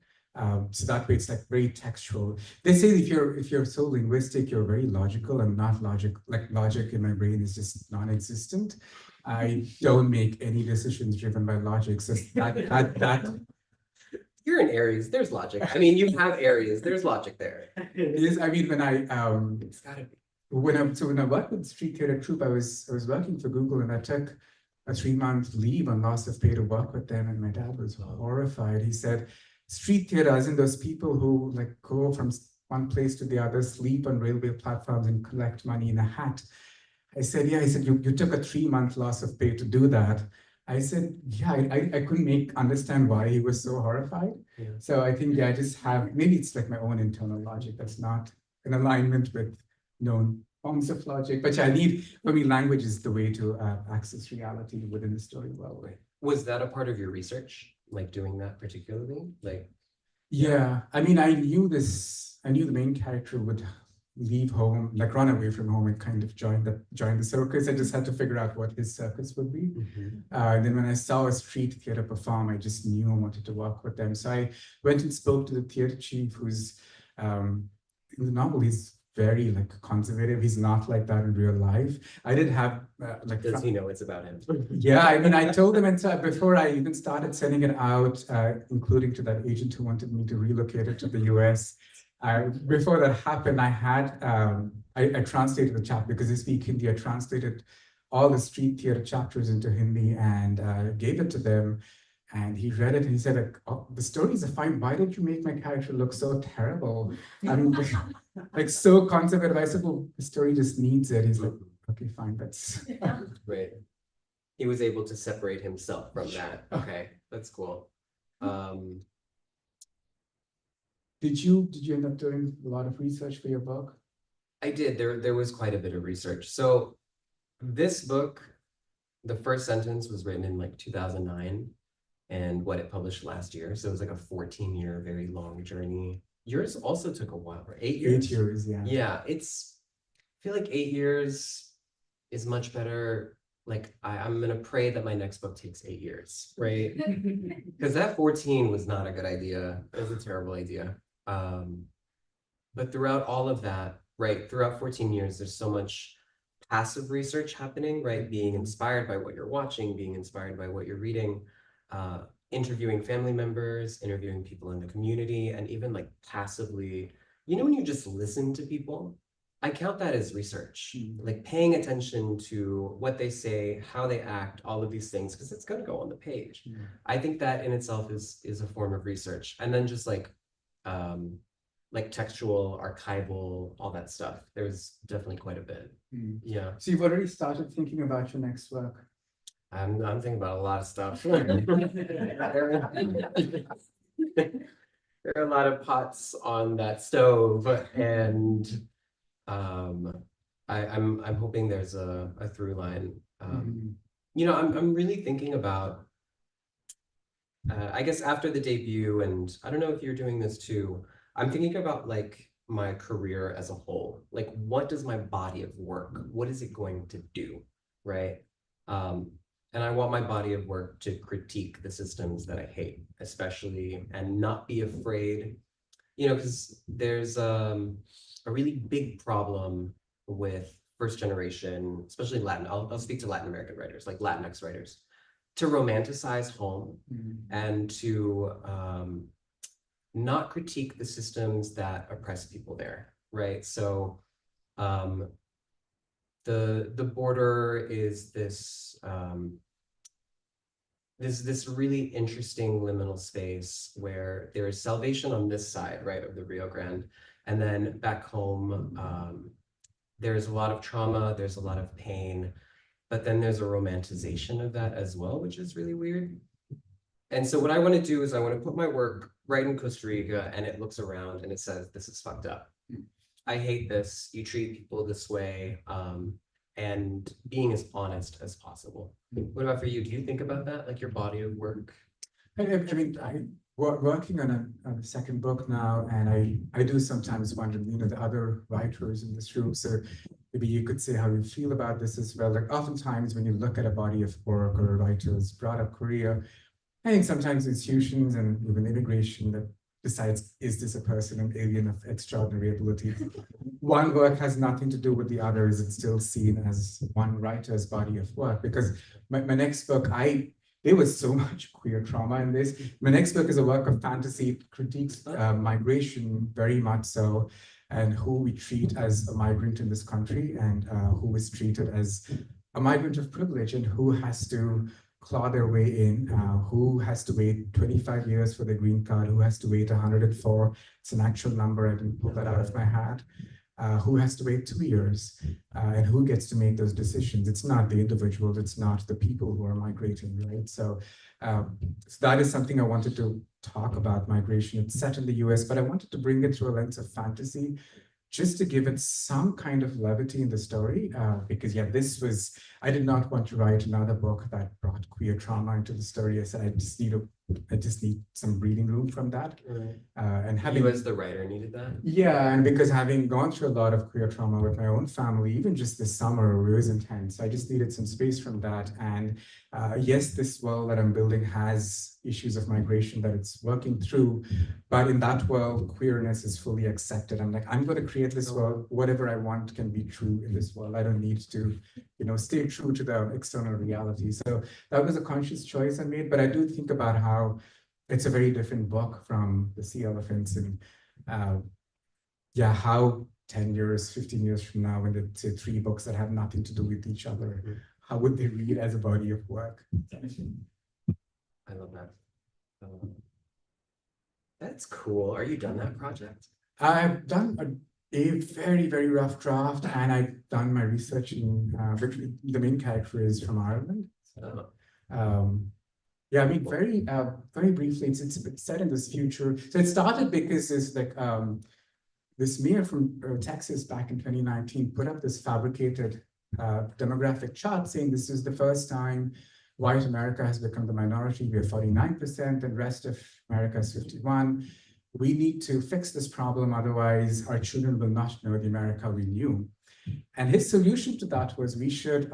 So that way it's like very textual. They say if you're so linguistic, you're very logical. I'm not logic. Like logic in my brain is just non-existent. I don't make any decisions driven by logic. So that You're in Aries, there's logic. I mean, you have Aries, there's logic there. is, I mean, when I It's gotta be. when I worked with Street Theatre Troupe, I was working for Google, and I took a 3-month leave on loss of pay to work with them, and my dad was horrified. He said, "Street theater isn't those people who like go from one place to the other, sleep on railway platforms, and collect money in a hat." I said, "Yeah." He said, "You took a 3-month loss of pay to do that." I said, "Yeah." I couldn't understand why he was so horrified. Yeah. So I think, yeah, I just have, maybe it's like my own internal logic that's not in alignment with known forms of logic. But yeah, for me, language is the way to access reality within the story world. Was that a part of your research? Like doing that particularly? Like, Yeah, I mean, I knew the main character would leave home, like run away from home and kind of join the circus. I just had to figure out what his circus would be. And then when I saw a street theater perform, I just knew I wanted to work with them. So I went and spoke to the theater chief, who's in the novel, he's very like conservative. He's not like that in real life. I did have does he know it's about him? yeah, I mean, I told them, and so before I even started sending it out, including to that agent who wanted me to relocate it to the US. Before that happened, I had I translated the chapter because I speak Hindi. I translated all the street theater chapters into Hindi and gave it to them. And he read it and he said, like, "Oh, the stories are fine. Why did you make my character look so terrible? I'm like so conservative." I said, "Well, the story just needs it." He's like, "Okay, fine, that's." Right. He was able to separate himself from that. Okay, that's cool. Did you end up doing a lot of research for your book? I did. There was quite a bit of research. So this book, the first sentence was written in like 2009, and what it published last year. So it was like a 14-year, very long journey. Yours also took a while, right? 8 years? 8 years, yeah. Yeah, I feel like 8 years is much better. Like I'm gonna pray that my next book takes 8 years, right? Because that 14 was not a good idea. It was a terrible idea. But throughout all of that, right, throughout 14 years, there's so much passive research happening, right? Being inspired by what you're watching, being inspired by what you're reading, interviewing family members, interviewing people in the community, and even like passively, when you just listen to people, I count that as research, like paying attention to what they say, how they act, all of these things, because it's going to go on the page. I think that in itself is a form of research. And then just like textual, archival, all that stuff. There's definitely quite a bit. Yeah. So you've already started thinking about your next work. I'm thinking about a lot of stuff. There are a lot of pots on that stove, and I'm hoping there's a through line. I'm really thinking about I guess after the debut, and I don't know if you're doing this too, I'm thinking about like my career as a whole. Like, what does my body of work, what is it going to do, right? And I want my body of work to critique the systems that I hate, especially, and not be afraid, because there's a really big problem with first generation, especially Latin. I'll speak to Latin American writers, like Latinx writers, to romanticize home and to not critique the systems that oppress people there, right? So the border is this this really interesting liminal space where there is salvation on this side, right, of the Rio Grande, and then back home, there's a lot of trauma, there's a lot of pain, but then there's a romanticization of that as well, which is really weird. And so what I want to do is I want to put my work right in Costa Rica, and it looks around and it says, this is fucked up. I hate this. You treat people this way. And being as honest as possible. What about for you? Do you think about that, like your body of work? I mean, I'm working on a second book now, and I do sometimes wonder, the other writers in this room, so maybe you could say how you feel about this as well. Like oftentimes when you look at a body of work or writers brought up Korea, I think sometimes institutions and even immigration that decides, is this a person, an alien of extraordinary abilities? One work has nothing to do with the other. Is it still seen as one writer's body of work? Because my next book, there was so much queer trauma in this. My next book is a work of fantasy, critiques migration very much so, and who we treat as a migrant in this country, and who is treated as a migrant of privilege, and who has to claw their way in, who has to wait 25 years for the green card, who has to wait 104, it's an actual number, I didn't pull that out of my hat, who has to wait 2 years, and who gets to make those decisions. It's not the individuals, it's not the people who are migrating, right? So that is something I wanted to talk about, migration. It's set in the US, but I wanted to bring it through a lens of fantasy, just to give it some kind of levity in the story, because yeah, I did not want to write another book that brought queer trauma into the story. I said, I just need some breathing room from that. Right. And having, You as the writer needed that? yeah, and because having gone through a lot of queer trauma with my own family, even just this summer, it was intense. I just needed some space from that. And yes, this world that I'm building has issues of migration that it's working through, but in that world, queerness is fully accepted. I'm like, I'm going to create this world. Whatever I want can be true in this world. I don't need to, stay true to the external reality. So that was a conscious choice I made, but I do think about how it's a very different book from The Sea Elephants, and how 10 years, 15 years from now, when the say 3 books that have nothing to do with each other, how would they read as a body of work? I love that. That's cool. Are you done that project? I've done a very, very rough draft, and I've done my research in the main character is from Ireland. So, yeah, I mean, very briefly, it's set in this future. So it started because it's like this mayor from Texas back in 2019 put up this fabricated demographic chart saying this is the first time white America has become the minority. We are 49%, and rest of America is 51%. We need to fix this problem, otherwise our children will not know the America we knew. And his solution to that was we should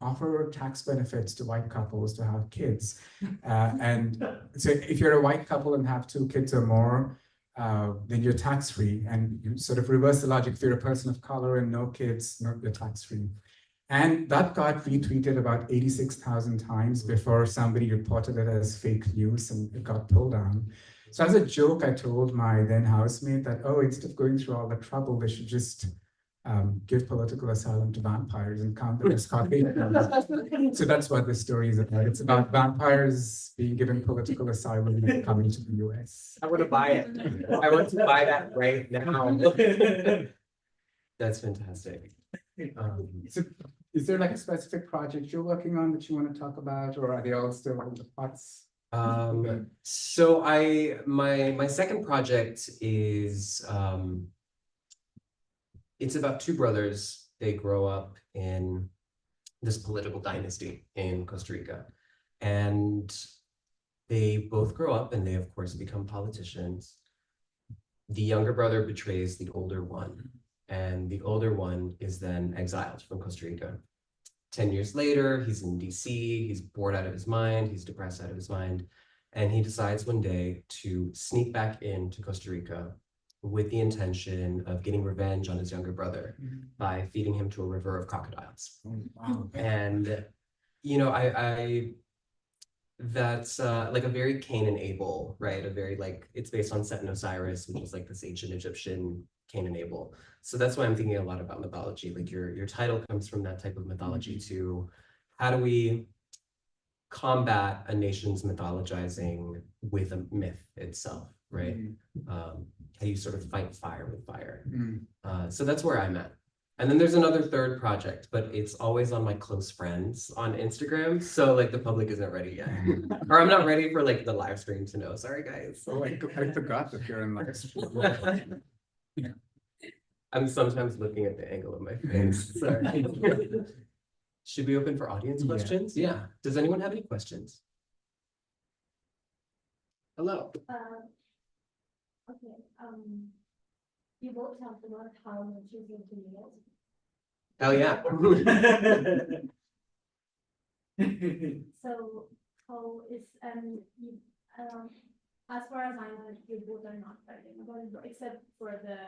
offer tax benefits to white couples to have kids. And so if you're a white couple and have 2 kids or more, then you're tax-free. And you sort of reverse the logic. If you're a person of color and no kids, you're tax-free. And that got retweeted about 86,000 times before somebody reported it as fake news, and it got pulled down. So as a joke, I told my then housemate that, instead of going through all the trouble, they should just give political asylum to vampires and count them as Caucasians. So that's what the story is about. It's about vampires being given political asylum and coming to the US. I want to buy it. I want to buy that right now. That's fantastic. So is there like a specific project you're working on that you want to talk about, or are they all still in the pots? So my second project is it's about 2 brothers. They grow up in this political dynasty in Costa Rica, and they both grow up and they of course become politicians. The younger brother betrays the older one, and the older one is then exiled from Costa Rica. 10 years later, he's in DC, he's bored out of his mind, he's depressed out of his mind, and he decides one day to sneak back into Costa Rica with the intention of getting revenge on his younger brother Mhm. by feeding him to a river of crocodiles. Oh, wow. And, you know, that's like a very Cain and Abel, right? A very like, it's based on Set and Osiris, which is like this ancient Egyptian Cain and Abel. So that's why I'm thinking a lot about mythology. Like your title comes from that type of mythology too. How do we combat a nation's mythologizing with a myth itself, right? How you sort of fight fire with fire. So that's where I'm at. And then there's another third project, but it's always on my close friends on Instagram. So like the public isn't ready yet. Or I'm not ready for like the live stream to know. Sorry, guys. Oh, I forgot that you're in live stream. I'm sometimes looking at the angle of my face. Sorry. Should we open for audience Yeah. questions? Yeah. Does anyone have any questions? Hello. Okay, you both talked about how much you give to meals. Hell yeah. So how is, you, as far as I know, you both are not fighting about it, except for the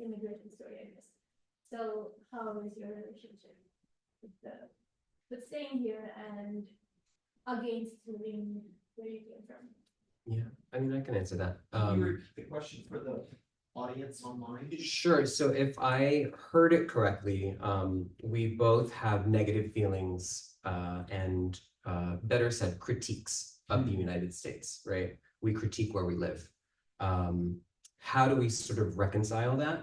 immigration story, I guess. So how is your relationship with staying here and against moving where you came from? Yeah, I mean, I can answer that. Can you repeat the question for the audience online? Sure. So if I heard it correctly, we both have negative feelings and better said critiques of the United States, right? We critique where we live. How do we sort of reconcile that?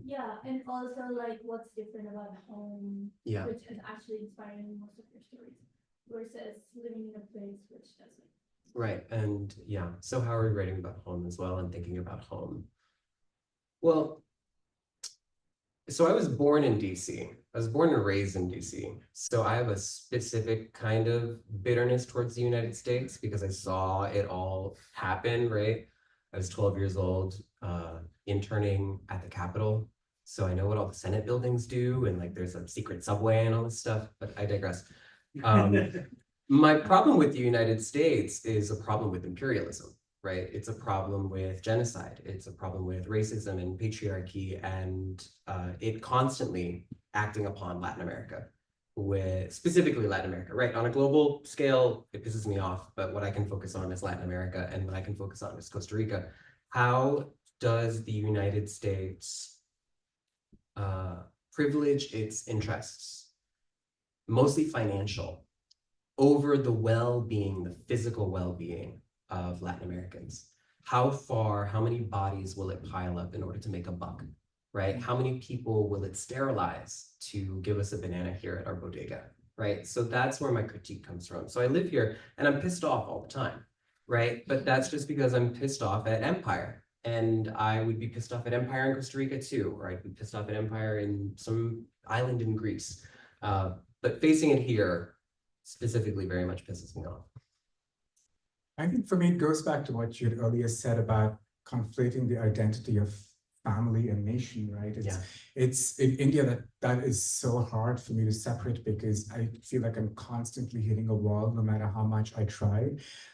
Yeah, and also like what's different about home, Yeah. which is actually inspiring most of your stories, versus living in a place which doesn't. Right. And yeah, so how are we writing about home as well and thinking about home? Well, so I was born in DC. I was born and raised in DC. So I have a specific kind of bitterness towards the United States because I saw it all happen, right? I was 12 years old, interning at the Capitol. So I know what all the Senate buildings do, and like there's a secret subway and all this stuff, but I digress. My problem with the United States is a problem with imperialism, right? It's a problem with genocide. It's a problem with racism and patriarchy, and it constantly acting upon Latin America, with specifically Latin America, right? On a global scale, it pisses me off, but what I can focus on is Latin America, and what I can focus on is Costa Rica. How does the United States privilege its interests, mostly financial, over the well-being, the physical well-being of Latin Americans? How far, how many bodies will it pile up in order to make a buck, right? How many people will it sterilize to give us a banana here at our bodega, right? So that's where my critique comes from. So I live here and I'm pissed off all the time, right? But that's just because I'm pissed off at empire. And I would be pissed off at empire in Costa Rica too, or I'd be pissed off at empire in some island in Greece. But facing it here specifically very much pisses me off. I think for me, it goes back to what you had earlier said about conflating the identity of family and nation, right? It's in India that is so hard for me to separate because I feel like I'm constantly hitting a wall no matter how much I try.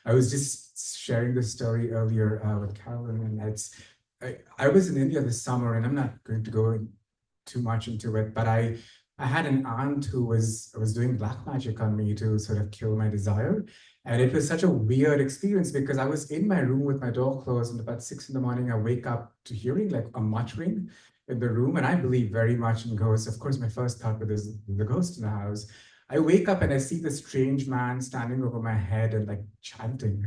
I was just sharing this story earlier with Carolyn, and I was in India this summer, and I'm not going to go too much into it, but I had an aunt who was doing black magic on me to sort of kill my desire. And it was such a weird experience because I was in my room with my door closed, and about 6 a.m, I wake up to hearing like a muttering in the room. And I believe very much in ghosts. Of course, my first thought was the ghost in the house. I wake up and I see this strange man standing over my head and like chanting.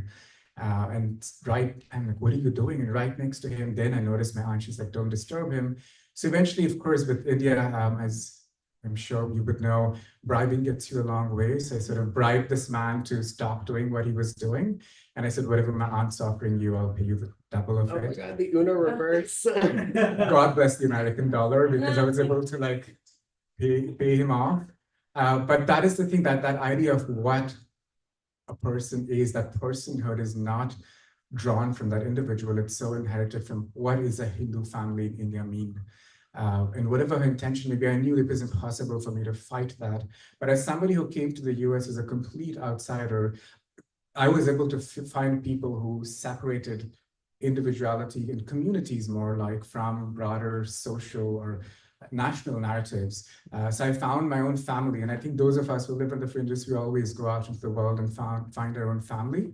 I'm like, what are you doing? And right next to him, then I noticed my aunt, she's like, don't disturb him. So eventually, of course, with India, as I'm sure you would know, bribing gets you a long way. So I sort of bribed this man to stop doing what he was doing. And I said, whatever my aunt's offering you, I'll pay you the double of Oh my it. God, the Uno reverse. God bless the American dollar, because I was able to like pay him off. But that is the thing, that idea of what a person is, that personhood is not drawn from that individual. It's so inherited from what is a Hindu family in India mean. And whatever her intention may be, I knew it was impossible for me to fight that. But as somebody who came to the US as a complete outsider, I was able to find people who separated individuality and communities more like from broader social or national narratives. So I found my own family, and I think those of us who live in the fringes, we always go out into the world and find our own family.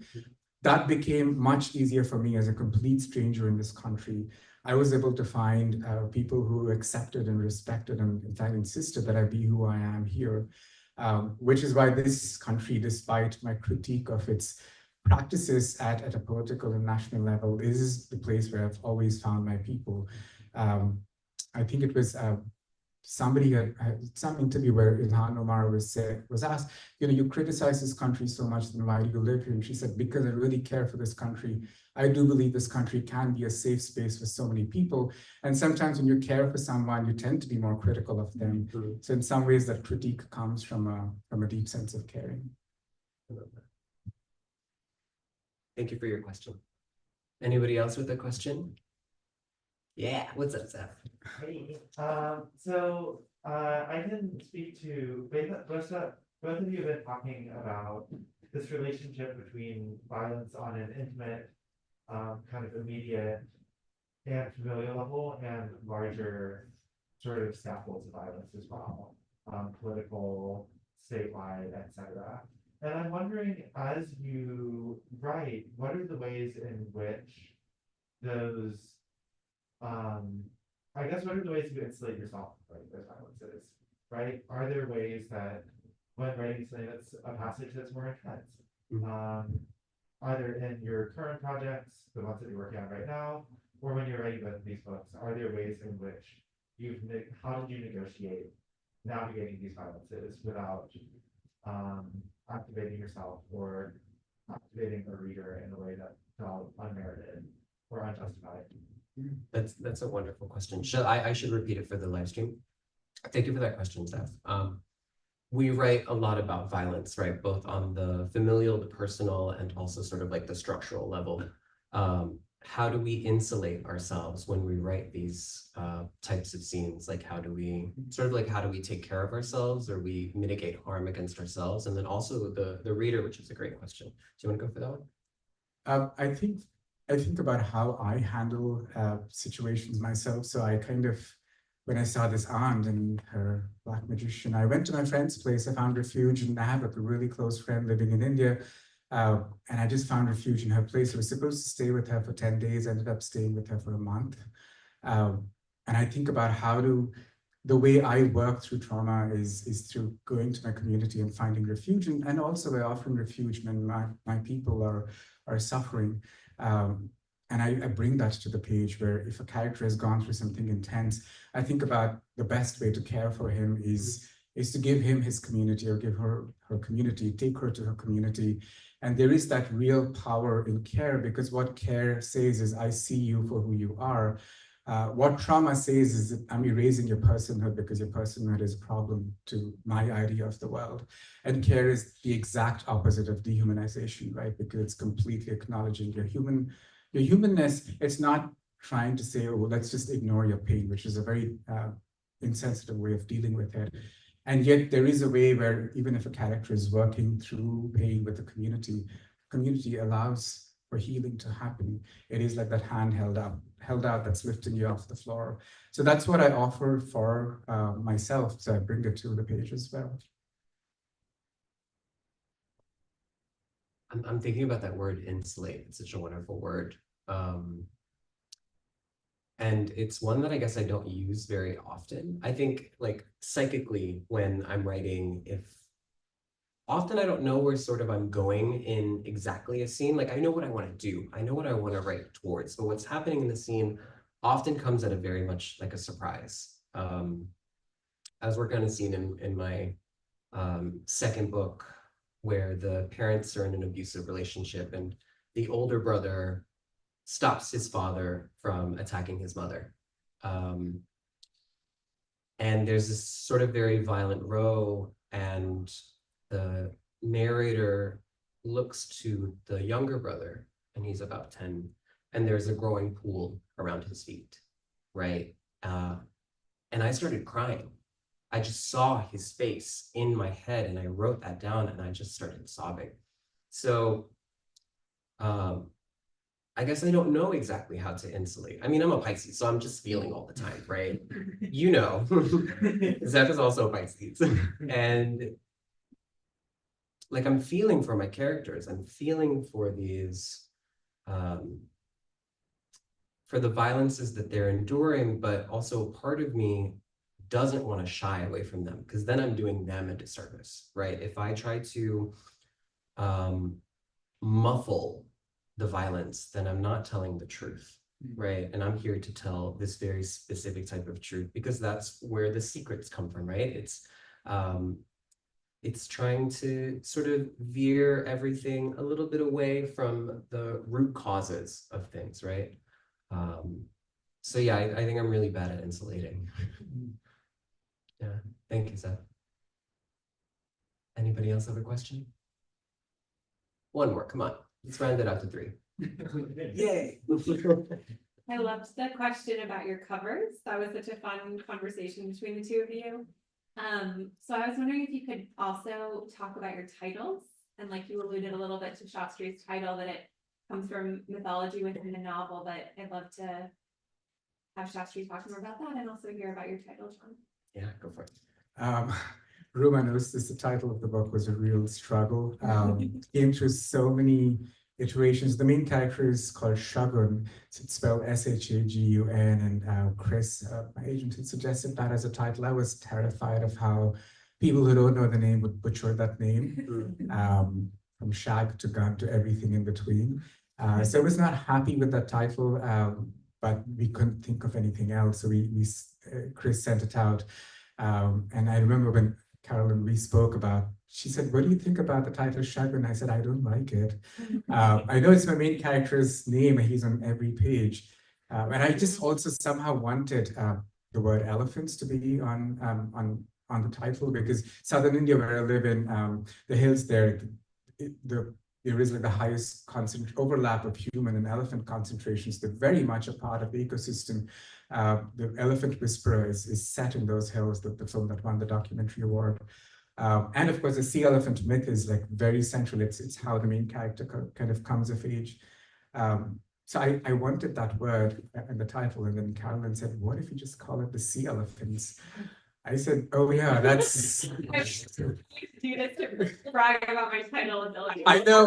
That became much easier for me as a complete stranger in this country. I was able to find people who accepted and respected and in fact insisted that I be who I am here, which is why this country, despite my critique of its practices at a political and national level, is the place where I've always found my people. I think it was somebody had some interview where Ilhan Omar was asked, you criticize this country so much, then why do you live here? And she said, because I really care for this country. I do believe this country can be a safe space for so many people. And sometimes when you care for someone, you tend to be more critical of them. So in some ways that critique comes from a deep sense of caring. Thank you for your question. Anybody else with a question? Yeah, what's up, Zeph? Hey, I can speak to both of you have been talking about this relationship between violence on an intimate, kind of immediate and familial level and larger sort of scaffolds of violence as well, political, statewide, etc. And I'm wondering, as you write, what are the ways in which those I guess what are the ways you insulate yourself from those violences, right? Are there ways that when writing something that's a passage that's more intense, either in your current projects, the ones that you're working on right now, or when you're writing these books, are there ways in which how did you negotiate navigating these violences without activating yourself or activating a reader in a way that felt unmerited or unjustified? That's a wonderful question. I should repeat it for the live stream. Thank you for that question, Zeph. We write a lot about violence, right? Both on the familial, the personal, and also sort of like the structural level. How do we insulate ourselves when we write these types of scenes? Like how do we take care of ourselves, or we mitigate harm against ourselves? And then also the reader, which is a great question. Do you want to go for that one? I think about how I handle situations myself. So I when I saw this aunt and her Black magician, I went to my friend's place, I found refuge, and I have a really close friend living in India. And I just found refuge in her place. I was supposed to stay with her for 10 days, ended up staying with her for a month. And I think about the way I work through trauma is through going to my community and finding refuge, and also by offering refuge when my people are suffering. And I bring that to the page, where if a character has gone through something intense, I think about the best way to care for him is to give him his community, or give her community, take her to her community. And there is that real power in care, because what care says is, I see you for who you are. What trauma says is that I'm erasing your personhood, because your personhood is a problem to my idea of the world. And care is the exact opposite of dehumanization, right? Because it's completely acknowledging your humanness. It's not trying to say, oh, let's just ignore your pain, which is a very insensitive way of dealing with it. And yet there is a way where even if a character is working through pain with the community allows for healing to happen. It is like that hand held out that's lifting you off the floor. So that's what I offer for myself. So I bring it to the page as well. I'm thinking about that word, insulate. It's such a wonderful word. And it's one that I guess I don't use very often. I think like psychically when I'm writing, often I don't know where sort of I'm going in exactly a scene. Like I know what I want to do. I know what I want to write towards, but what's happening in the scene often comes at a very much like a surprise. As we're going to see in my second book, where the parents are in an abusive relationship and the older brother stops his father from attacking his mother. And there's this sort of very violent row, and the narrator looks to the younger brother, and he's about 10, and there's a growing pool around his feet, right? And I started crying. I just saw his face in my head, and I wrote that down, and I just started sobbing. So I guess I don't know exactly how to insulate. I mean, I'm a Pisces, so I'm just feeling all the time, right? You know, Zeph is also a Pisces. And like, I'm feeling for my characters. I'm feeling for these, for the violences that they're enduring, but also part of me doesn't want to shy away from them, because then I'm doing them a disservice, right? If I try to muffle the violence, then I'm not telling the truth, right? And I'm here to tell this very specific type of truth, because that's where the secrets come from, right? It's trying to sort of veer everything a little bit away from the root causes of things, right? So yeah, I think I'm really bad at insulating. Yeah, thank you, Seth. Anybody else have a question? One more, come on. Let's round it out to 3. Yay! I loved the question about your covers. That was such a fun conversation between the two of you. So I was wondering if you could also talk about your titles, and like you alluded a little bit to Shastri's title, that it comes from mythology within the novel, but I'd love to have Shastri talk more about that and also hear about your title, John. Yeah, go for it. Ruma knows this, the title of the book was a real struggle. Came through so many iterations. The main character is called Shagun. It's spelled S-H-A-G-U-N. And Chris, my agent, had suggested that as a title. I was terrified of how people who don't know the name would butcher that name. From shag to gun to everything in between. So I was not happy with that title, but we couldn't think of anything else. So Chris sent it out. And I remember when Carolyn, we spoke about, she said, what do you think about the title Shagun? I said, I don't like it. I know it's my main character's name, and he's on every page. And I just also somehow wanted the word elephants to be on the title, because Southern India, where I live in, the hills there, there is like the highest overlap of human and elephant concentrations. They're very much a part of the ecosystem. The Elephant Whisperer is set in those hills, the film that won the documentary award. And of course, the sea elephant myth is like very central. It's how the main character kind of comes of age. So I wanted that word in the title, and then Carolyn said, what if you just call it the sea elephants? I said, oh yeah, that's... Do this to brag about my title ability. I know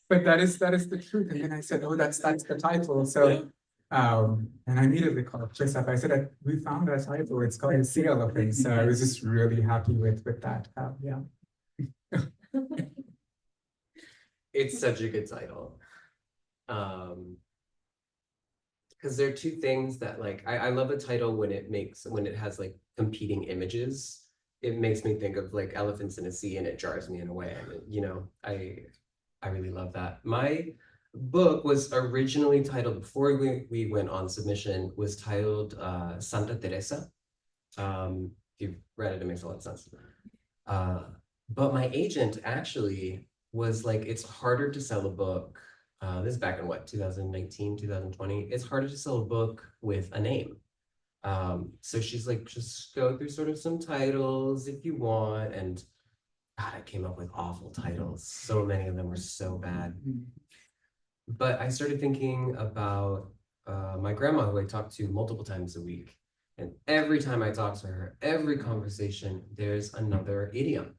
but that is the truth. And then I said, oh, that's the title. So, and I immediately called Chris up. I said, we found our title. It's called Sea Elephant. So I was just really happy with that. Yeah. It's such a good title. Because there are two things that, like, I love a title when it has like competing images. It makes me think of like elephants in a sea, and it jars me in a way. And you know, I really love that. My book was originally titled, before we went on submission, was titled Santa Teresa. If you've read it, it makes a lot of sense. But my agent actually was like, it's harder to sell a book. This is back in what, 2019, 2020. It's harder to sell a book with a name. So she's like, just go through sort of some titles if you want. And God, I came up with awful titles. So many of them were so bad. But I started thinking about my grandma, who I talked to multiple times a week. And every time I talk to her, every conversation, there's another idiom.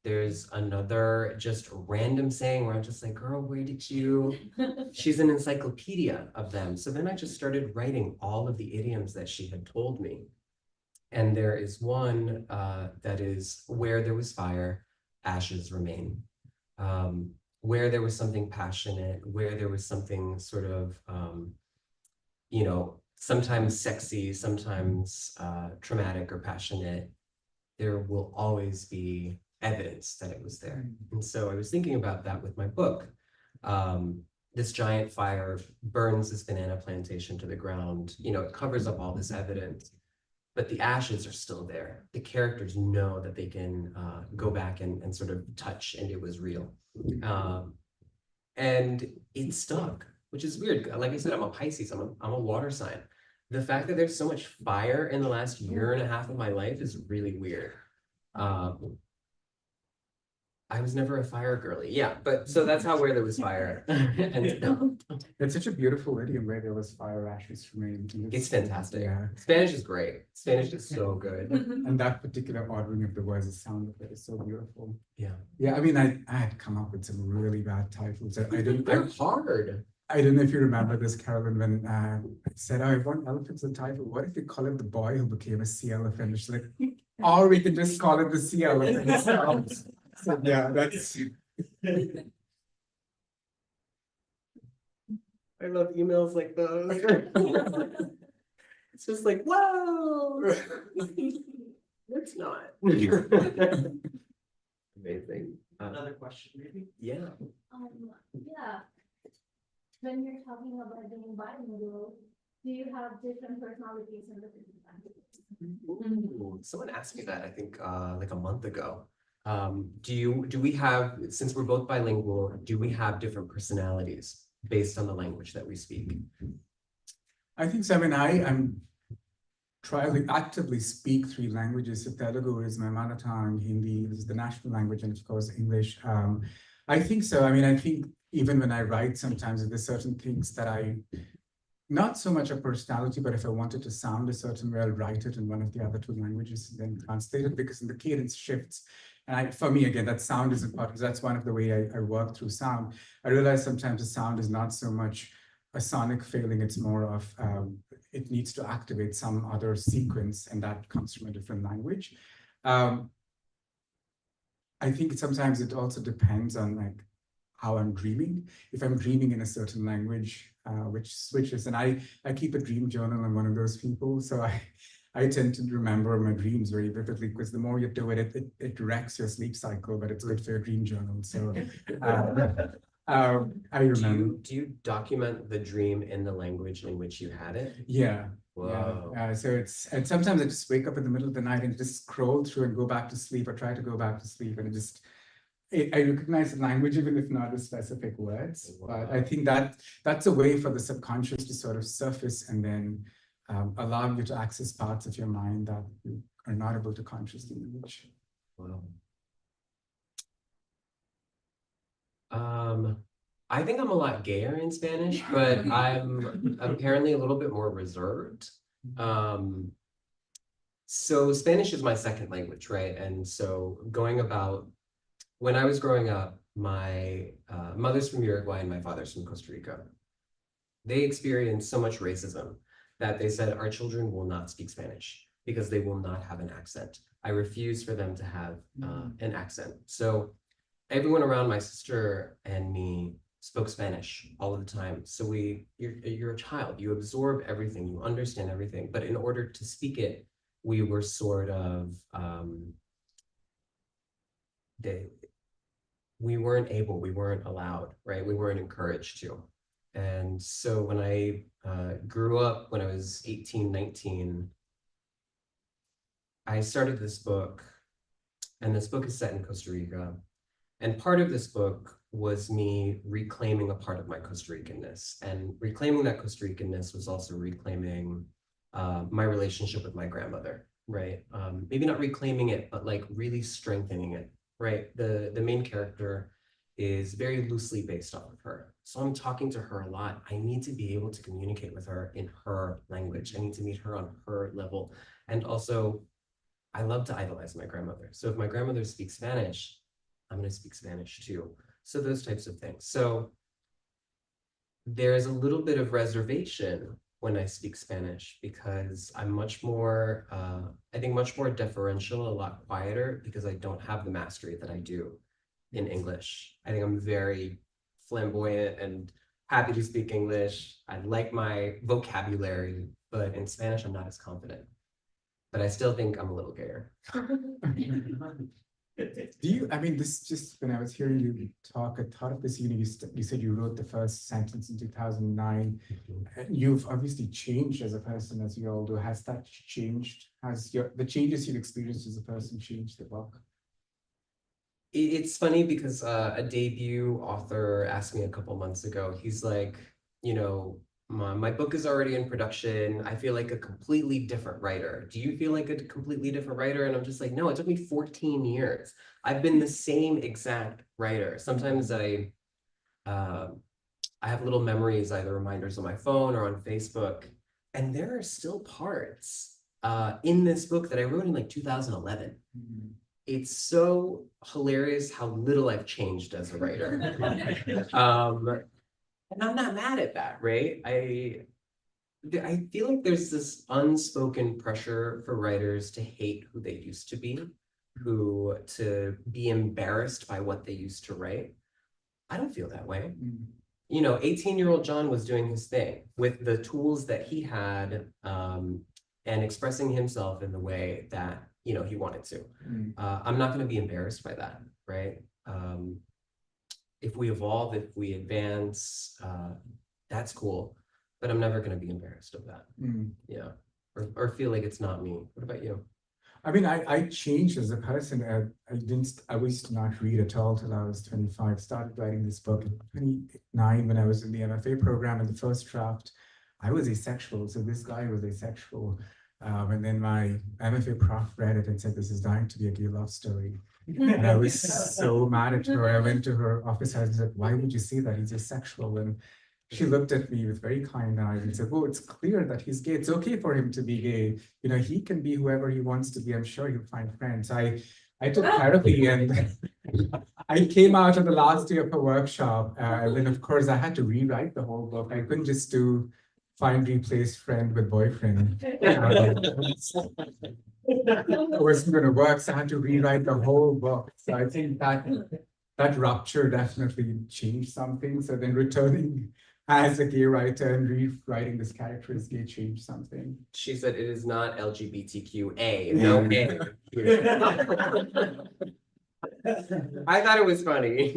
There's another just random saying where I'm just like, girl, where did you? She's an encyclopedia of them. So then I just started writing all of the idioms that she had told me. And there is one that is, where there was fire, ashes remain. Where there was something passionate, where there was something sort of, you know, sometimes sexy, sometimes traumatic or passionate, there will always be evidence that it was there. And so I was thinking about that with my book. This giant fire burns this banana plantation to the ground. You know, it covers up all this evidence, but the ashes are still there. The characters know that they can go back and sort of touch, and it was real. And it stuck, which is weird. Like I said, I'm a Pisces, I'm a water sign. The fact that there's so much fire in the last year and a half of my life is really weird. I was never a fire girly. Yeah, but so that's how Where There Was Fire ended up. It's such a beautiful idiom, where there was fire, ashes remain. It's fantastic. Yeah. Spanish is great. Spanish is so good. And that particular ordering of the words, the sound of it is so beautiful. Yeah. Yeah, I mean, I had come up with some really bad titles. They're hard. I don't know if you remember this, Carolyn, when I said, oh, I want elephants in the title. What if we call it The Boy Who Became a Sea Elephant? She's like, or we can just call it The Sea Elephant. So yeah, that's. I love emails like those. It's just like, whoa. It's not. Amazing. Another question, maybe? Yeah. Yeah. When you're talking about being bilingual, do you have different personalities in the different languages? Ooh, someone asked me that, I think, like a month ago. Do we have, since we're both bilingual, do we have different personalities based on the language that we speak? I think so. I mean, I'm trying to actively speak 3 languages. So Telugu is my mother tongue, Hindi is the national language, and of course, English. I think so. I mean, I think even when I write, sometimes there's certain things that not so much a personality, but if I wanted to sound a certain way, I'll write it in one of the other 2 languages and then translate it, because the cadence shifts. And for me, again, that sound is important. That's one of the way I work through sound. I realize sometimes the sound is not so much a sonic failing, it's more of, it needs to activate some other sequence, and that comes from a different language. I think sometimes it also depends on like how I'm dreaming. If I'm dreaming in a certain language, which switches, and I keep a dream journal. I'm one of those people, so I tend to remember my dreams very vividly, because the more you do it, it wrecks your sleep cycle, but it's good for your dream journal. So I remember. Do you document the dream in the language in which you had it? Yeah. Whoa. Yeah. And sometimes I just wake up in the middle of the night and just scroll through and go back to sleep, or try to go back to sleep, and I recognize the language, even if not the specific words. Wow. But I think that's a way for the subconscious to sort of surface, and then allow you to access parts of your mind that you are not able to consciously reach. Wow. I think I'm a lot gayer in Spanish, but I'm apparently a little bit more reserved. So Spanish is my second language, right? And so when I was growing up, my mother's from Uruguay and my father's from Costa Rica. They experienced so much racism that they said our children will not speak Spanish because they will not have an accent. I refuse for them to have an accent. So everyone around my sister and me spoke Spanish all of the time. So you're a child, you absorb everything, you understand everything. But in order to speak it, we were sort of, we weren't allowed, right? We weren't encouraged to. And so when I grew up, when I was 18, 19, I started this book, and this book is set in Costa Rica. And part of this book was me reclaiming a part of my Costa Ricanness. And reclaiming that Costa Ricanness was also reclaiming my relationship with my grandmother, right? Maybe not reclaiming it, but like really strengthening it, right? The main character is very loosely based off of her. So I'm talking to her a lot. I need to be able to communicate with her in her language. I need to meet her on her level. And also, I love to idolize my grandmother. So if my grandmother speaks Spanish, I'm going to speak Spanish too. So those types of things. So there's a little bit of reservation when I speak Spanish, because I'm much more, I think much more deferential, a lot quieter, because I don't have the mastery that I do in English. I think I'm very flamboyant and happy to speak English. I like my vocabulary, but in Spanish, I'm not as confident. But I still think I'm a little gayer. I mean, this just, when I was hearing you talk, I thought of this, you said you wrote the first sentence in 2009. And you've obviously changed as a person, as you all do. Has that changed? Has the changes you've experienced as a person changed the book? It's funny because a debut author asked me a couple months ago, he's like, you know, my book is already in production. I feel like a completely different writer. Do you feel like a completely different writer? And I'm just like, no, it took me 14 years. I've been the same exact writer. Sometimes I have little memories, either reminders on my phone or on Facebook, and there are still parts in this book that I wrote in like 2011. It's so hilarious how little I've changed as a writer. And I'm not mad at that, right? I feel like there's this unspoken pressure for writers to hate who they used to be, to be embarrassed by what they used to write. I don't feel that way. You know, 18-year-old John was doing his thing with the tools that he had, and expressing himself in the way that, you know, he wanted to. I'm not going to be embarrassed by that, right? If we evolve, if we advance, that's cool, but I'm never going to be embarrassed of that. Yeah, or feel like it's not me. What about you? I mean, I changed as a person. I used to not read at all till I was 25. Started writing this book at 29 when I was in the MFA program. In the first draft, I was asexual. So this guy was asexual. And then my MFA prof read it and said, this is dying to be a gay love story. And I was so mad at her. I went to her office and said, why would you say that? He's asexual. And she looked at me with very kind eyes and said, well, it's clear that he's gay. It's okay for him to be gay. You know, he can be whoever he wants to be. I'm sure he'll find friends. I took therapy and I came out on the last day of a workshop. And then, of course, I had to rewrite the whole book. I couldn't just do find, replace friend with boyfriend. It wasn't going to work. So I had to rewrite the whole book. So I think that rupture definitely changed something. So then returning as a gay writer and rewriting this character as gay changed something. She said it is not LGBTQA, no A. I thought it was funny.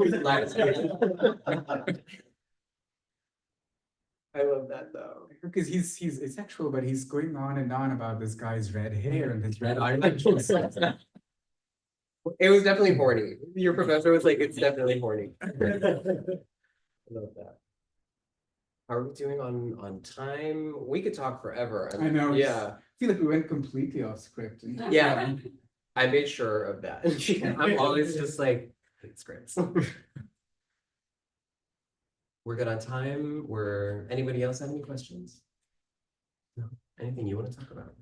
I love that though. Because he's asexual, but he's going on and on about this guy's red hair and his red eyelashes. It was definitely horny. Your professor was like, it's definitely horny. I love that. How are we doing on time? We could talk forever. I know. Yeah. I feel like we went completely off script. Yeah. I made sure of that. I'm always just like, scripts. We're good on time. Anybody else have any questions? No. Anything you want to talk about?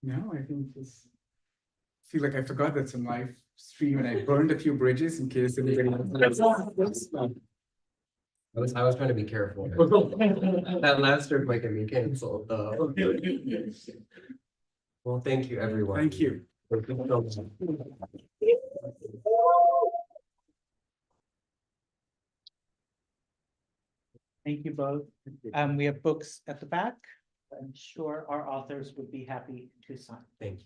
No, I think just feel like I forgot that's in live stream and I burned a few bridges in case anybody else. I was trying to be careful. That last trip might get me canceled though. Well, thank you, everyone. Thank you. Thank you so much. Thank you both. We have books at the back. I'm sure our authors would be happy to sign. Thank you.